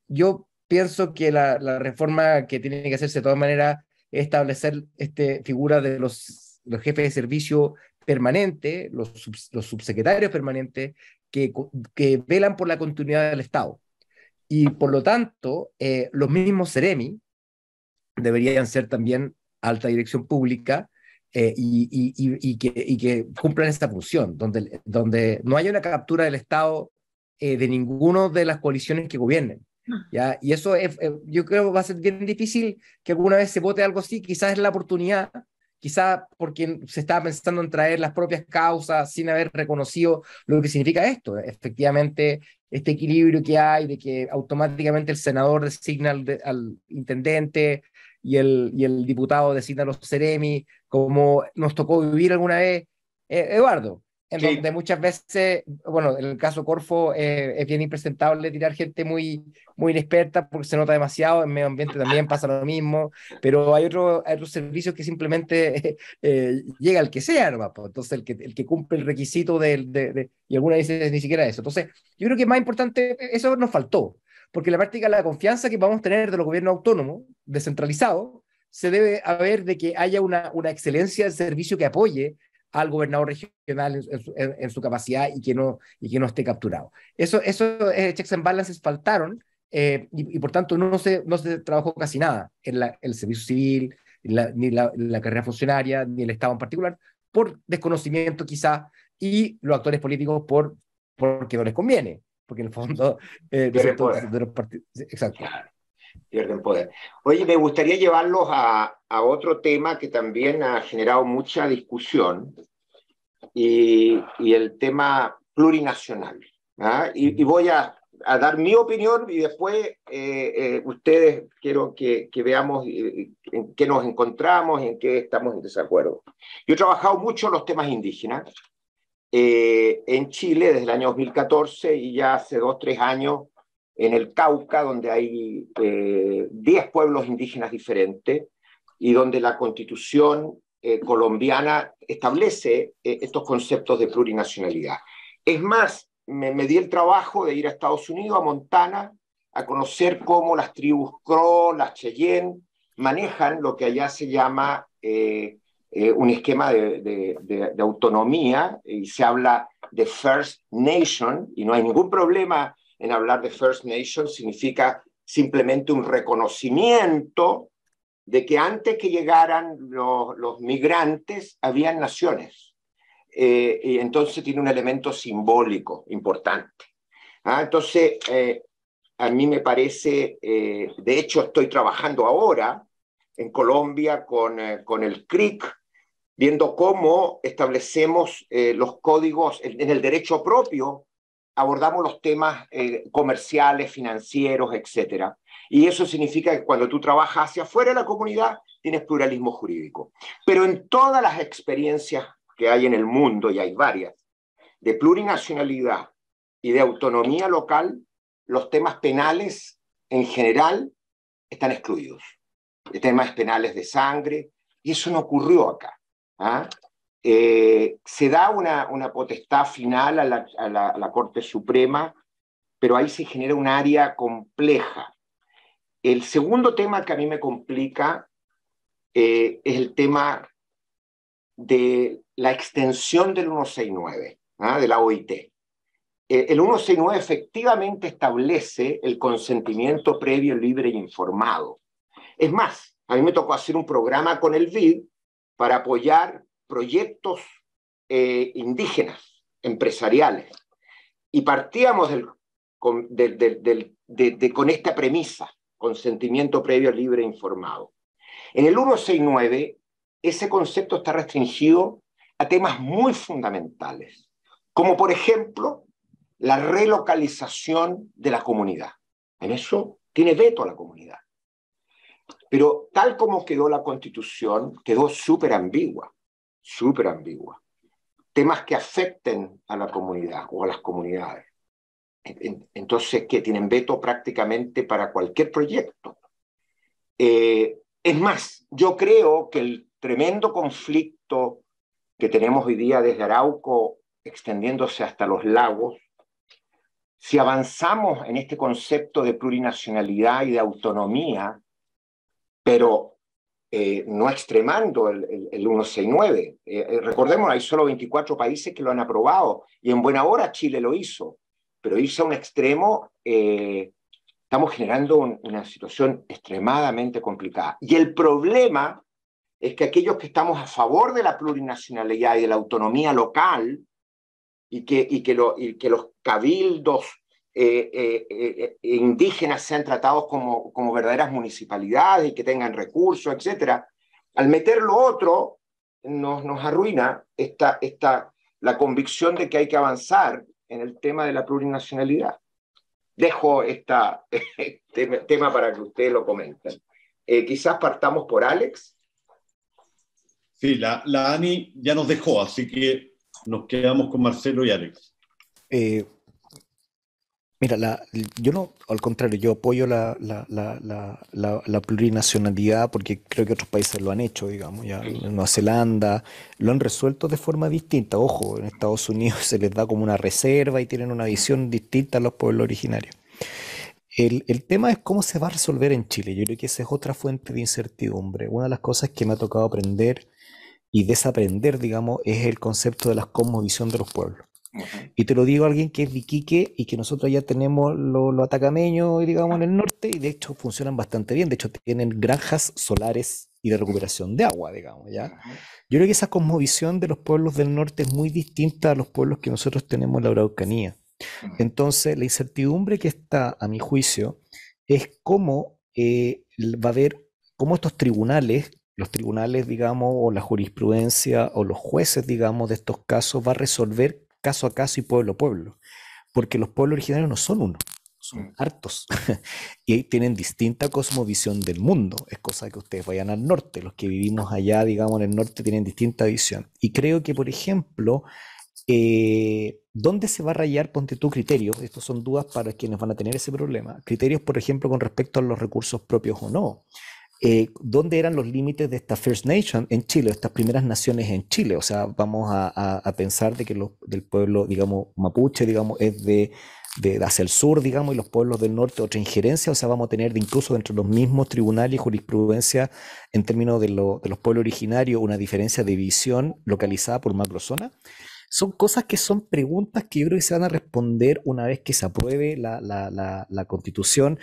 Speaker 3: Yo pienso que la reforma que tiene que hacerse de todas maneras es establecer figura de los jefes de servicio permanente, los subsecretarios permanentes, que velan por la continuidad del Estado. Y por lo tanto, los mismos Seremi deberían ser también alta dirección pública, y que cumplan esta función, donde no haya una captura del Estado de ninguna de las coaliciones que gobiernen. ¿Ya? Y eso yo creo que va a ser bien difícil que alguna vez se vote algo así. Quizás es la oportunidad, quizás porque se está pensando en traer las propias causas sin haber reconocido lo que significa esto. Efectivamente, este equilibrio que hay de que automáticamente el senador designa al intendente y el diputado designa a los seremi, como nos tocó vivir alguna vez, Eduardo, en
Speaker 1: Sí.
Speaker 3: donde muchas veces, bueno, en el caso Corfo, es bien impresentable tirar gente muy inexperta porque se nota demasiado. En medio ambiente también pasa lo mismo, pero hay otros servicios que simplemente llega el que sea nomás, pues. Entonces el que cumple el requisito y algunas veces ni siquiera eso. Entonces yo creo que más importante, eso nos faltó, porque en la práctica la confianza que vamos a tener de los gobiernos autónomos descentralizados se debe a ver de que haya una excelencia del servicio que apoye al gobernador regional en su capacidad y que no esté capturado. Eso checks and balances faltaron, y por tanto no se trabajó casi nada en el servicio civil, ni la carrera funcionaria, ni el Estado en particular, por desconocimiento quizá, y los actores políticos porque no les conviene, porque en el fondo
Speaker 1: Pierden poder.
Speaker 3: de los partidos. Exacto.
Speaker 1: Claro, pierden poder. Oye, me gustaría llevarlos a otro tema que también ha generado mucha discusión, y el tema plurinacional. ¿Ah? Y voy a dar mi opinión, y después ustedes quiero que veamos en qué nos encontramos y en qué estamos en desacuerdo. Yo he trabajado mucho en los temas indígenas en Chile desde el año 2014, y ya hace 2 o 3 años en el Cauca, donde hay 10 pueblos indígenas diferentes, y donde la Constitución colombiana establece estos conceptos de plurinacionalidad. Es más, me di el trabajo de ir a Estados Unidos, a Montana, a conocer cómo las tribus Crow, las Cheyenne, manejan lo que allá se llama un esquema de autonomía, y se habla de First Nation, y no hay ningún problema en hablar de First Nation. Significa simplemente un reconocimiento de que antes que llegaran los migrantes habían naciones, y entonces tiene un elemento simbólico importante. Entonces, a mí me parece, de hecho estoy trabajando ahora en Colombia con el CRIC, viendo cómo establecemos los códigos en el derecho propio, abordamos los temas comerciales, financieros, etcétera. Y eso significa que cuando tú trabajas hacia afuera de la comunidad, tienes pluralismo jurídico. Pero en todas las experiencias que hay en el mundo, y hay varias, de plurinacionalidad y de autonomía local, los temas penales en general están excluidos. Temas penales de sangre, y eso no ocurrió acá. Se da una potestad final a la Corte Suprema, pero ahí se genera un área compleja. El segundo tema que a mí me complica es el tema de la extensión del 169, de la OIT. El 169 efectivamente establece el consentimiento previo, libre e informado. Es más, a mí me tocó hacer un programa con el BID para apoyar proyectos indígenas, empresariales, y partíamos con esta premisa: consentimiento previo, libre e informado. En el 169, ese concepto está restringido a temas muy fundamentales, como por ejemplo la relocalización de la comunidad. En eso tiene veto a la comunidad. Pero tal como quedó la Constitución, quedó súper ambigua, súper ambigua. Temas que afecten a la comunidad o a las comunidades. Entonces, que tienen veto prácticamente para cualquier proyecto. Es más, yo creo que el tremendo conflicto que tenemos hoy día desde Arauco extendiéndose hasta los lagos, si avanzamos en este concepto de plurinacionalidad y de autonomía, pero no extremando el 169. Recordemos, hay solo 24 países que lo han aprobado y en buena hora Chile lo hizo, pero irse a un extremo, estamos generando una situación extremadamente complicada. Y el problema es que aquellos que estamos a favor de la plurinacionalidad y de la autonomía local y que los cabildos indígenas sean tratados como verdaderas municipalidades y que tengan recursos, etcétera, al meter lo otro nos arruina la convicción de que hay que avanzar en el tema de la plurinacionalidad. Dejo este tema para que ustedes lo comenten. Quizás partamos por Alex.
Speaker 2: Sí, la Ani ya nos dejó, así que nos quedamos con Marcelo y Alex.
Speaker 5: Mira, yo no, al contrario, yo apoyo la plurinacionalidad porque creo que otros países lo han hecho, digamos, ya en Nueva Zelanda lo han resuelto de forma distinta. Ojo, en Estados Unidos se les da como una reserva y tienen una visión distinta a los pueblos originarios. El tema es cómo se va a resolver en Chile. Yo creo que esa es otra fuente de incertidumbre. Una de las cosas que me ha tocado aprender y desaprender, digamos, es el concepto de la cosmovisión de los pueblos. Y te lo digo a alguien que es de Iquique y que nosotros ya tenemos los atacameños, digamos, en el norte, y de hecho funcionan bastante bien. De hecho, tienen granjas solares y de recuperación de agua, digamos, ¿ya? Yo creo que esa cosmovisión de los pueblos del norte es muy distinta a los pueblos que nosotros tenemos en la Araucanía. Entonces, la incertidumbre que está, a mi juicio, es cómo va a haber, cómo estos tribunales, los tribunales, digamos, o la jurisprudencia, o los jueces, digamos, de estos casos, va a resolver caso a caso y pueblo a pueblo, porque los pueblos originarios no son uno, son hartos y tienen distinta cosmovisión del mundo. Es cosa que ustedes vayan al norte, los que vivimos allá, digamos, en el norte tienen distinta visión. Y creo que, por ejemplo, ¿dónde se va a rayar? Ponte tú criterios, estos son dudas para quienes van a tener ese problema, criterios, por ejemplo, con respecto a los recursos propios o no. ¿Dónde eran los límites de esta First Nation en Chile, estas primeras naciones en Chile? O sea, vamos a pensar de que del pueblo, digamos, mapuche, digamos, es de hacia el sur, digamos, y los pueblos del norte otra injerencia. O sea, vamos a tener incluso dentro de los mismos tribunales y jurisprudencia en términos de los pueblos originarios una diferencia de visión localizada por macrozona. Son cosas que son preguntas que yo creo que se van a responder una vez que se apruebe la Constitución.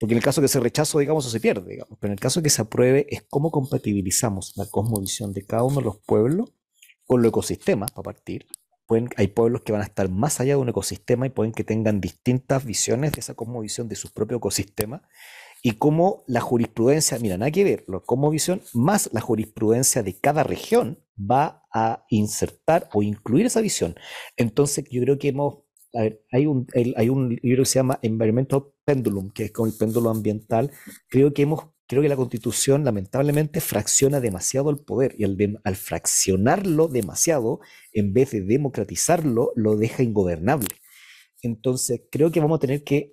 Speaker 5: Porque en el caso que se rechazo, digamos, eso se pierde, digamos. Pero en el caso que se apruebe es cómo compatibilizamos la cosmovisión de cada uno de los pueblos con los ecosistemas, para partir. Hay pueblos que van a estar más allá de un ecosistema y pueden que tengan distintas visiones de esa cosmovisión de su propio ecosistema. Y cómo la jurisprudencia, mira, nada que ver, la cosmovisión más la jurisprudencia de cada región va a insertar o incluir esa visión. Entonces, yo creo que a ver, hay un libro que se llama Environmental Pendulum, que es con el péndulo ambiental. Creo que la Constitución lamentablemente fracciona demasiado el poder y al fraccionarlo demasiado, en vez de democratizarlo, lo deja ingobernable. Entonces, creo que vamos a tener que,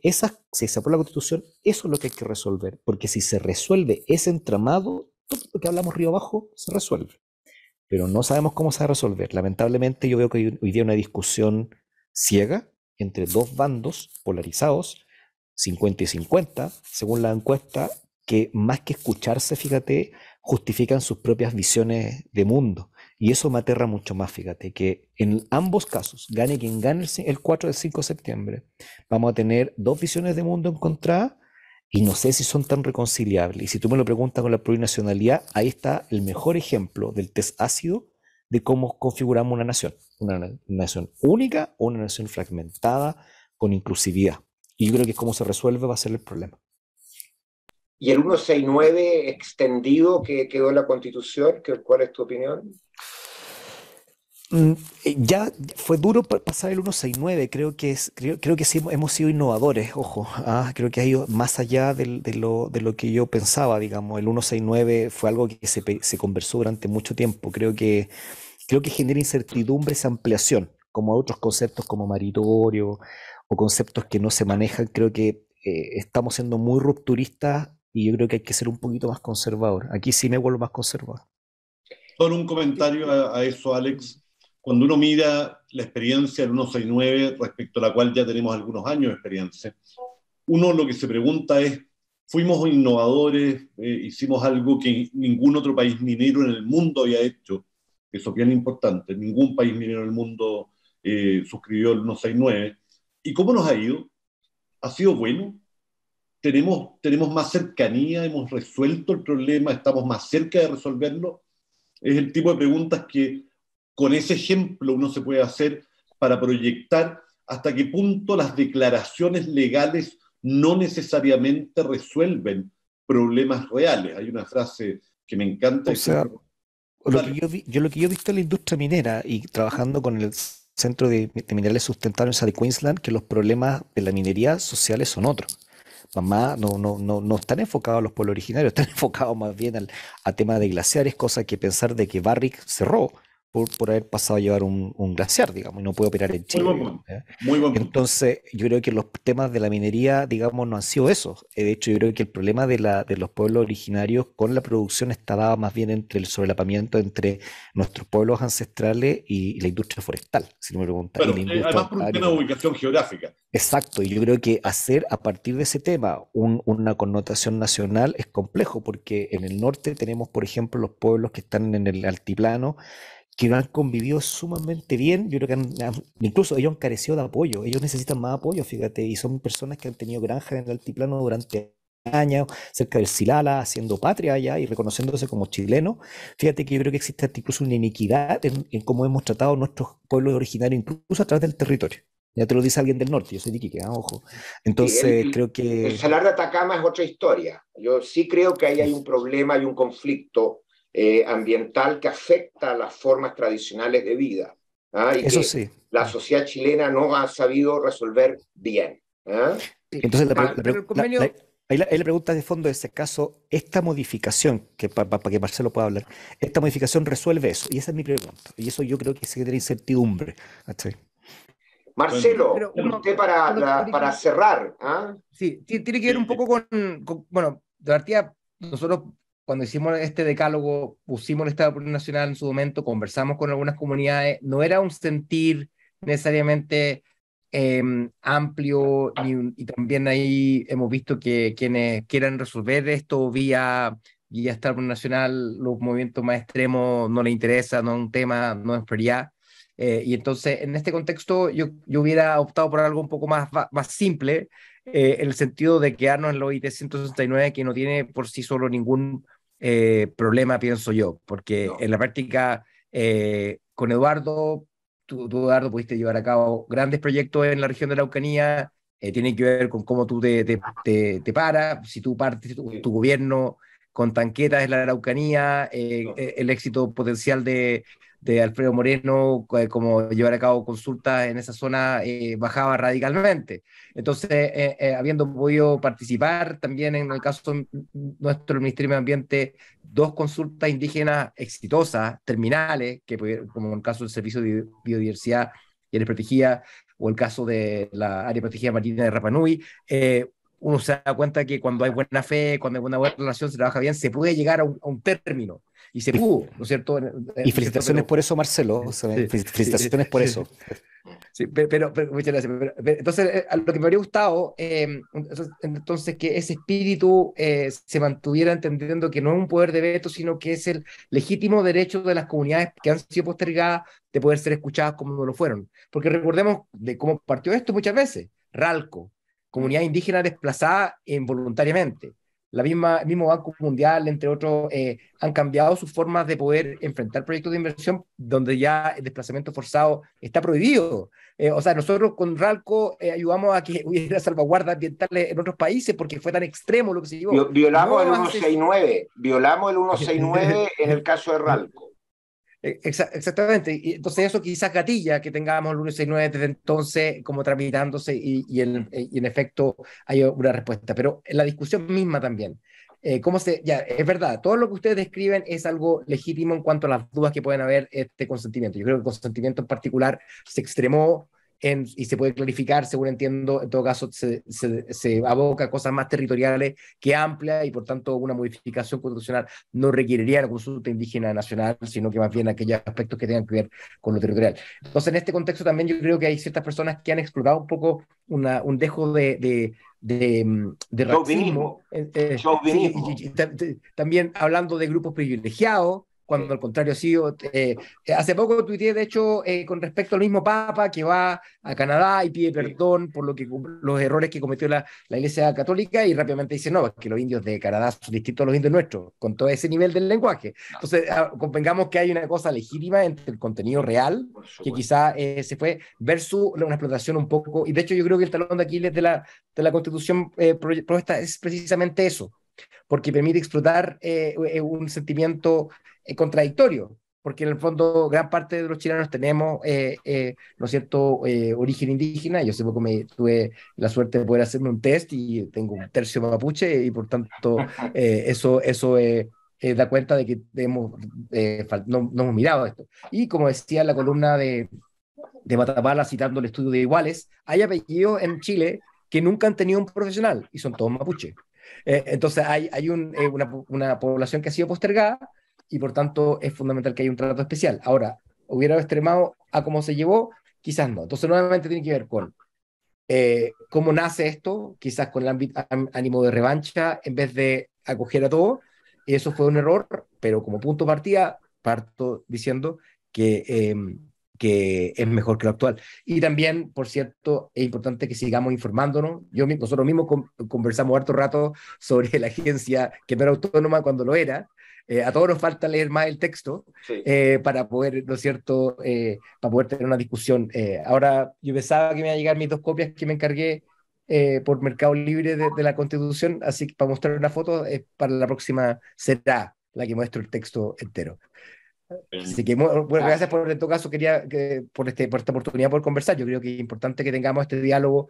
Speaker 5: si se aprueba la Constitución, eso es lo que hay que resolver, porque si se resuelve ese entramado, todo lo que hablamos río abajo se resuelve. Pero no sabemos cómo se va a resolver. Lamentablemente, yo veo que hoy día hay una discusión ciega entre dos bandos polarizados, 50 y 50, según la encuesta, que más que escucharse, fíjate, justifican sus propias visiones de mundo. Y eso me aterra mucho más, fíjate, que en ambos casos, gane quien gane el 4 del 5 de septiembre, vamos a tener dos visiones de mundo encontradas y no sé si son tan reconciliables. Y si tú me lo preguntas con la plurinacionalidad, ahí está el mejor ejemplo del test ácido de cómo configuramos una nación única o una nación fragmentada con inclusividad. Y yo creo que cómo se resuelve va a ser el problema.
Speaker 1: ¿Y el 169 extendido que quedó en la Constitución? ¿Cuál es tu opinión?
Speaker 5: Ya fue duro pasar el 169, creo que sí hemos sido innovadores, ojo, creo que ha ido más allá de lo que yo pensaba, digamos. El 169 fue algo que se conversó durante mucho tiempo. Creo que genera incertidumbre esa ampliación, como a otros conceptos como maritorio o conceptos que no se manejan. Creo que estamos siendo muy rupturistas y yo creo que hay que ser un poquito más conservador. Aquí sí me vuelvo más conservador.
Speaker 2: Solo un comentario a eso, Alex. Cuando uno mira la experiencia del 169, respecto a la cual ya tenemos algunos años de experiencia, uno lo que se pregunta es, fuimos innovadores, hicimos algo que ningún otro país minero en el mundo había hecho, eso es bien importante, ningún país minero en el mundo suscribió el 169. ¿Y cómo nos ha ido? ¿Ha sido bueno? ¿Tenemos más cercanía? ¿Hemos resuelto el problema? ¿Estamos más cerca de resolverlo? Es el tipo de preguntas que con ese ejemplo uno se puede hacer para proyectar hasta qué punto las declaraciones legales no necesariamente resuelven problemas reales. Hay una frase que me encanta.
Speaker 5: O sea, lo que yo he visto en la industria minera y trabajando con el Centro de Minerales Sustentables de Queensland, que los problemas de la minería sociales son otros. Mamá, no están enfocados a los pueblos originarios, están enfocados más bien a tema de glaciares, cosa que pensar de que Barrick cerró por haber pasado a llevar un glaciar, digamos, y no puede operar en
Speaker 2: Muy
Speaker 5: Chile,
Speaker 2: buen
Speaker 5: digamos,
Speaker 2: punto.
Speaker 5: ¿ya?
Speaker 2: Muy buen punto.
Speaker 5: Entonces, yo creo que los temas de la minería, digamos, no han sido esos. De hecho, yo creo que el problema de los pueblos originarios con la producción estaba más bien entre el sobrelapamiento entre nuestros pueblos ancestrales y la industria forestal, si no me preguntan, y
Speaker 2: Bueno,
Speaker 5: la industria
Speaker 2: además por un tema de ubicación geográfica.
Speaker 5: Exacto, y yo creo que hacer a partir de ese tema una connotación nacional es complejo, porque en el norte tenemos, por ejemplo, los pueblos que están en el altiplano, que han convivido sumamente bien. Yo creo que incluso ellos han carecido de apoyo, ellos necesitan más apoyo, fíjate, y son personas que han tenido granjas en el altiplano durante años, cerca del Silala, haciendo patria allá y reconociéndose como chilenos. Fíjate que yo creo que existe incluso una iniquidad en cómo hemos tratado a nuestros pueblos originarios, incluso a través del territorio. Ya te lo dice alguien del norte, yo soy de Iquique, ojo.
Speaker 1: Sí,
Speaker 5: Entonces creo
Speaker 1: el
Speaker 5: que
Speaker 1: Salar de Atacama es otra historia. Yo sí creo que ahí hay un problema y un conflicto ambiental que afecta a las formas tradicionales de vida, ¿ah? Y
Speaker 5: eso
Speaker 1: que
Speaker 5: sí.
Speaker 1: la sociedad chilena no ha sabido resolver bien, ¿ah?
Speaker 3: Sí,
Speaker 5: Entonces
Speaker 3: pero el convenio,
Speaker 5: ahí la pregunta de fondo de ese caso, esta modificación, que para que Marcelo pueda hablar, esta modificación resuelve eso, y esa es mi pregunta, y eso yo creo que se genera incertidumbre. ¿Cachai?
Speaker 2: Bueno,
Speaker 3: sí,
Speaker 1: Marcelo,
Speaker 3: pero
Speaker 1: usted
Speaker 3: uno
Speaker 1: para cerrar, ¿ah?
Speaker 3: sí, tiene que ver un poco bueno, de partida, nosotros cuando hicimos este decálogo, pusimos el Estado Plurinacional en su momento, conversamos con algunas comunidades, no era un sentir necesariamente amplio, y también ahí hemos visto que quienes quieran resolver esto vía Estado Plurinacional, los movimientos más extremos no les interesa, no es un tema, no es prioridad. Y entonces, en este contexto, yo hubiera optado por algo un poco más simple, en el sentido de quedarnos en la OIT 169, que no tiene por sí solo ningún problema, pienso yo, porque
Speaker 1: No.
Speaker 3: en la práctica, con Eduardo, tú, Eduardo, pudiste llevar a cabo grandes proyectos en la región de la Araucanía, tiene que ver con cómo tú te paras, si tú partes tu
Speaker 1: Sí,
Speaker 3: gobierno con tanquetas en la Araucanía,
Speaker 1: no.
Speaker 3: el éxito potencial de Alfredo Moreno, como llevar a cabo consultas en esa zona, bajaba radicalmente. Entonces, habiendo podido participar también en el caso nuestro, el Ministerio de Medio Ambiente, dos consultas indígenas exitosas, terminales, como en el caso del Servicio de Biodiversidad y Áreas Protegidas, o el caso de la Área Protegida Marina de Rapa Nui, uno se da cuenta que cuando hay buena fe, cuando hay una buena relación, se trabaja bien, se puede llegar a un término. Y se
Speaker 5: Y,
Speaker 3: pudo, ¿no es cierto? ¿No
Speaker 5: y
Speaker 3: es cierto?
Speaker 5: felicitaciones
Speaker 3: Pero
Speaker 5: por eso, Marcelo, o sea,
Speaker 3: sí, sí,
Speaker 5: felicitaciones por eso.
Speaker 3: sí, muchas gracias. Entonces, a lo que me habría gustado, entonces, que ese espíritu se mantuviera entendiendo que no es un poder de veto, sino que es el legítimo derecho de las comunidades que han sido postergadas de poder ser escuchadas como no lo fueron. Porque recordemos de cómo partió esto muchas veces. Ralco, comunidad indígena desplazada involuntariamente. El mismo Banco Mundial, entre otros, han cambiado sus formas de poder enfrentar proyectos de inversión donde ya el desplazamiento forzado está prohibido. O sea, nosotros con Ralco ayudamos a que hubiera salvaguardas ambientales en otros países porque fue tan extremo lo que se llevó.
Speaker 1: Violamos el
Speaker 3: No hace...
Speaker 1: 169, violamos el 169 en el caso de Ralco.
Speaker 3: Exactamente, y entonces eso quizás gatilla que tengamos el 169 desde entonces como tramitándose y en efecto hay una respuesta, pero en la discusión misma también, ya, es verdad, todo lo que ustedes describen es algo legítimo en cuanto a las dudas que pueden haber este consentimiento. Yo creo que el consentimiento en particular se extremó y se puede clarificar, según entiendo, en todo caso se aboca a cosas más territoriales que amplias y por tanto una modificación constitucional no requeriría una consulta indígena nacional, sino que más bien aquellos aspectos que tengan que ver con lo territorial. Entonces, en este contexto también yo creo que hay ciertas personas que han explorado un poco un dejo de racismo. Sí, también hablando de grupos privilegiados, cuando al contrario ha sido... hace poco tuiteé, de hecho, con respecto al mismo Papa que va a Canadá y pide perdón por los errores que cometió la Iglesia Católica y rápidamente dice, no, es que los indios de Canadá son distintos a los indios nuestros, con todo ese nivel del lenguaje. Entonces, convengamos que hay una cosa legítima entre el contenido real, que quizá se fue, versus una explotación un poco... Y de hecho yo creo que el talón de Aquiles de la Constitución propuesta es precisamente eso, porque permite explotar un sentimiento contradictorio, porque en el fondo gran parte de los chilenos tenemos, ¿no es cierto?, origen indígena. Yo hace poco tuve la suerte de poder hacerme un test y tengo un tercio mapuche y por tanto eso da cuenta de que no hemos mirado esto. Y como decía la columna de Matapala, citando el estudio de Iguales, hay apellidos en Chile que nunca han tenido un profesional y son todos mapuche. Entonces hay una población que ha sido postergada y por tanto es fundamental que haya un trato especial. Ahora, ¿hubiera extremado a cómo se llevó? Quizás no. Entonces nuevamente tiene que ver con cómo nace esto, quizás con el ánimo de revancha en vez de acoger a todo. Eso fue un error, pero como punto de partida parto diciendo que es mejor que lo actual. Y también, por cierto, es importante que sigamos informándonos. Nosotros mismos conversamos harto rato sobre la agencia que no era autónoma cuando lo era. A todos nos falta leer más el texto para poder, ¿no es cierto?, para poder tener una discusión. Ahora, yo pensaba que me iban a llegar mis 2 copias que me encargué por Mercado Libre de la Constitución, así que para mostrar una foto, para la próxima será la que muestro el texto entero. Así que bueno, gracias por, en todo caso, por esta oportunidad por conversar. Yo creo que es importante que tengamos este diálogo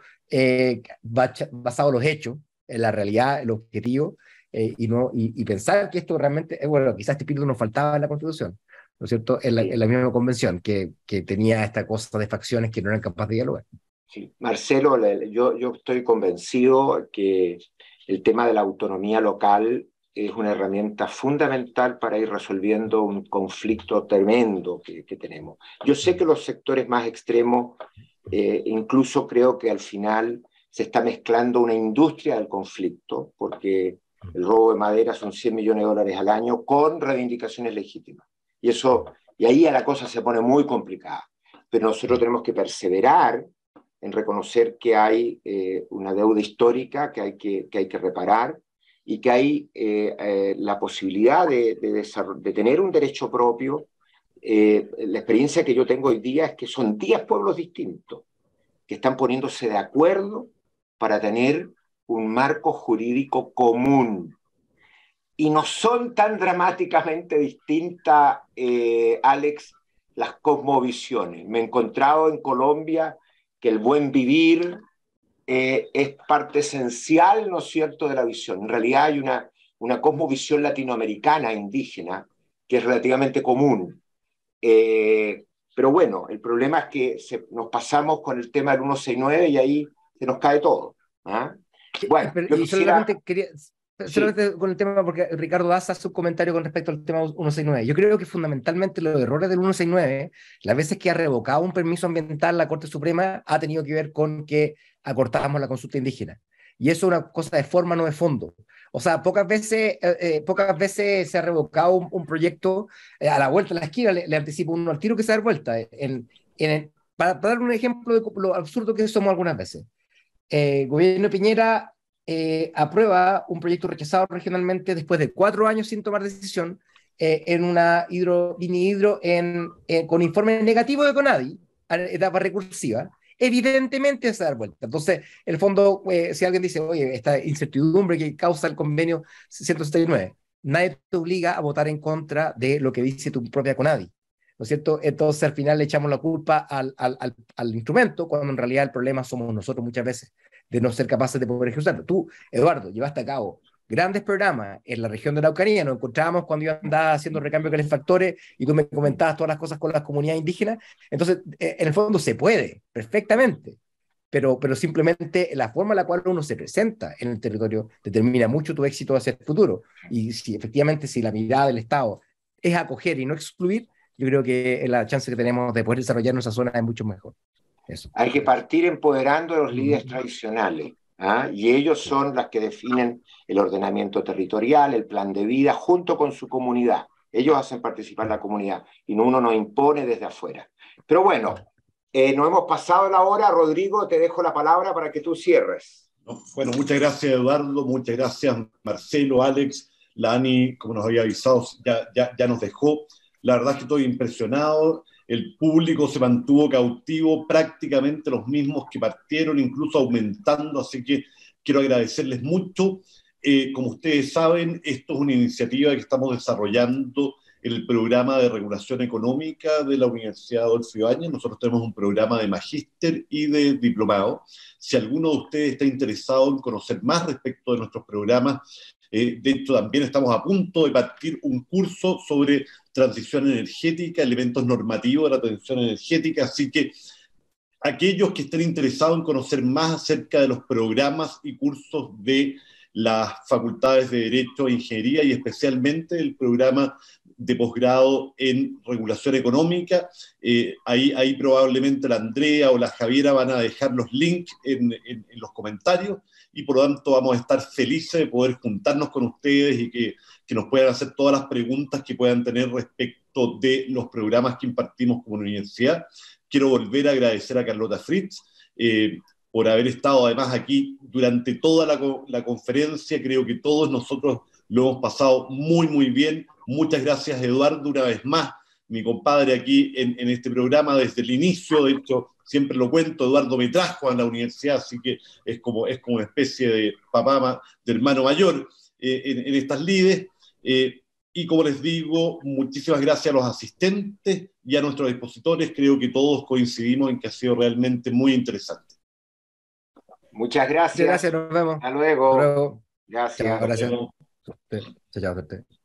Speaker 3: basado en los hechos, en la realidad, el objetivo, y pensar que esto realmente, bueno, quizás este espíritu nos faltaba en la Constitución, ¿no es cierto? En la misma convención, que tenía esta cosa de facciones que no eran capaces de dialogar.
Speaker 1: Sí, Marcelo, yo estoy convencido que el tema de la autonomía local es una herramienta fundamental para ir resolviendo un conflicto tremendo que tenemos. Yo sé que los sectores más extremos, incluso creo que al final se está mezclando una industria del conflicto, porque el robo de madera son $100 millones al año con reivindicaciones legítimas. Y ahí la cosa se pone muy complicada. Pero nosotros tenemos que perseverar en reconocer que hay una deuda histórica que hay que reparar, y que hay la posibilidad de tener un derecho propio. La experiencia que yo tengo hoy día es que son 10 pueblos distintos que están poniéndose de acuerdo para tener un marco jurídico común. Y no son tan dramáticamente distintas, Alex, las cosmovisiones. Me he encontrado en Colombia que el buen vivir es parte esencial, ¿no es cierto?, de la visión. En realidad hay una cosmovisión latinoamericana indígena que es relativamente común. Pero bueno, el problema es que nos pasamos con el tema del 169 y ahí se nos cae todo. Bueno,
Speaker 3: y solamente quería... Solamente con el tema, porque Ricardo Daza hace un comentario con respecto al tema 169. Yo creo que fundamentalmente los errores del 169, las veces que ha revocado un permiso ambiental la Corte Suprema, ha tenido que ver con que acortábamos la consulta indígena. Y eso es una cosa de forma, no de fondo. O sea, pocas veces se ha revocado un proyecto a la vuelta de la esquina, le anticipo uno al tiro que se da vuelta. Para dar un ejemplo de lo absurdo que somos algunas veces. Gobierno Piñera aprueba un proyecto rechazado regionalmente después de 4 años sin tomar decisión en una hidro con informe negativo de CONADI, etapa recursiva. Evidentemente se da vuelta. Entonces, en el fondo, si alguien dice, oye, esta incertidumbre que causa el convenio 169, nadie te obliga a votar en contra de lo que dice tu propia CONADI, ¿no es cierto? Entonces, al final le echamos la culpa al instrumento, cuando en realidad el problema somos nosotros muchas veces, de no ser capaces de poder ejecutarlo. Tú, Eduardo, llevaste a cabo grandes programas en la región de la Araucanía. Nos encontrábamos cuando yo andaba haciendo recambio de calefactores y tú me comentabas todas las cosas con las comunidades indígenas. Entonces, en el fondo se puede perfectamente, pero simplemente la forma en la cual uno se presenta en el territorio determina mucho tu éxito hacia el futuro. Y si efectivamente, si la mirada del Estado es acoger y no excluir, yo creo que la chance que tenemos de poder desarrollar nuestra zona es mucho mejor. Eso.
Speaker 1: Hay que partir empoderando a los líderes tradicionales, ¿ah? Y ellos son los que definen el ordenamiento territorial, el plan de vida, junto con su comunidad. Ellos hacen participar la comunidad y uno nos impone desde afuera. Pero bueno, nos hemos pasado la hora. Rodrigo, te dejo la palabra para que tú cierres.
Speaker 2: Bueno, muchas gracias, Eduardo, muchas gracias, Marcelo, Alex. La Ani, como nos había avisado, ya nos dejó. La verdad es que estoy impresionado. El público se mantuvo cautivo, prácticamente los mismos que partieron, incluso aumentando, así que quiero agradecerles mucho. Como ustedes saben, esto es una iniciativa que estamos desarrollando en el programa de regulación económica de la Universidad Adolfo Ibáñez. Nosotros tenemos un programa de magíster y de diplomado. Si alguno de ustedes está interesado en conocer más respecto de nuestros programas, de hecho también estamos a punto de partir un curso sobre transición energética, elementos normativos de la transición energética, así que aquellos que estén interesados en conocer más acerca de los programas y cursos de las facultades de Derecho e Ingeniería y especialmente el programa de posgrado en regulación económica, ahí probablemente la Andrea o la Javiera van a dejar los links en los comentarios y por lo tanto vamos a estar felices de poder juntarnos con ustedes y que nos puedan hacer todas las preguntas que puedan tener respecto de los programas que impartimos como universidad. Quiero volver a agradecer a Carlota Fritz por haber estado además aquí durante toda la conferencia. Creo que todos nosotros lo hemos pasado muy, muy bien. Muchas gracias, Eduardo, una vez más, mi compadre aquí en este programa desde el inicio. De hecho, siempre lo cuento, Eduardo me trajo a la universidad, así que es como una especie de papá, de hermano mayor en estas lides. Y como les digo, muchísimas gracias a los asistentes y a nuestros expositores. Creo que todos coincidimos en que ha sido realmente muy interesante.
Speaker 1: Muchas gracias.
Speaker 3: Gracias, nos vemos.
Speaker 1: Hasta luego.
Speaker 3: Hasta luego.
Speaker 1: Gracias.
Speaker 3: Chao, gracias.
Speaker 2: Bueno.
Speaker 3: Chao, chao.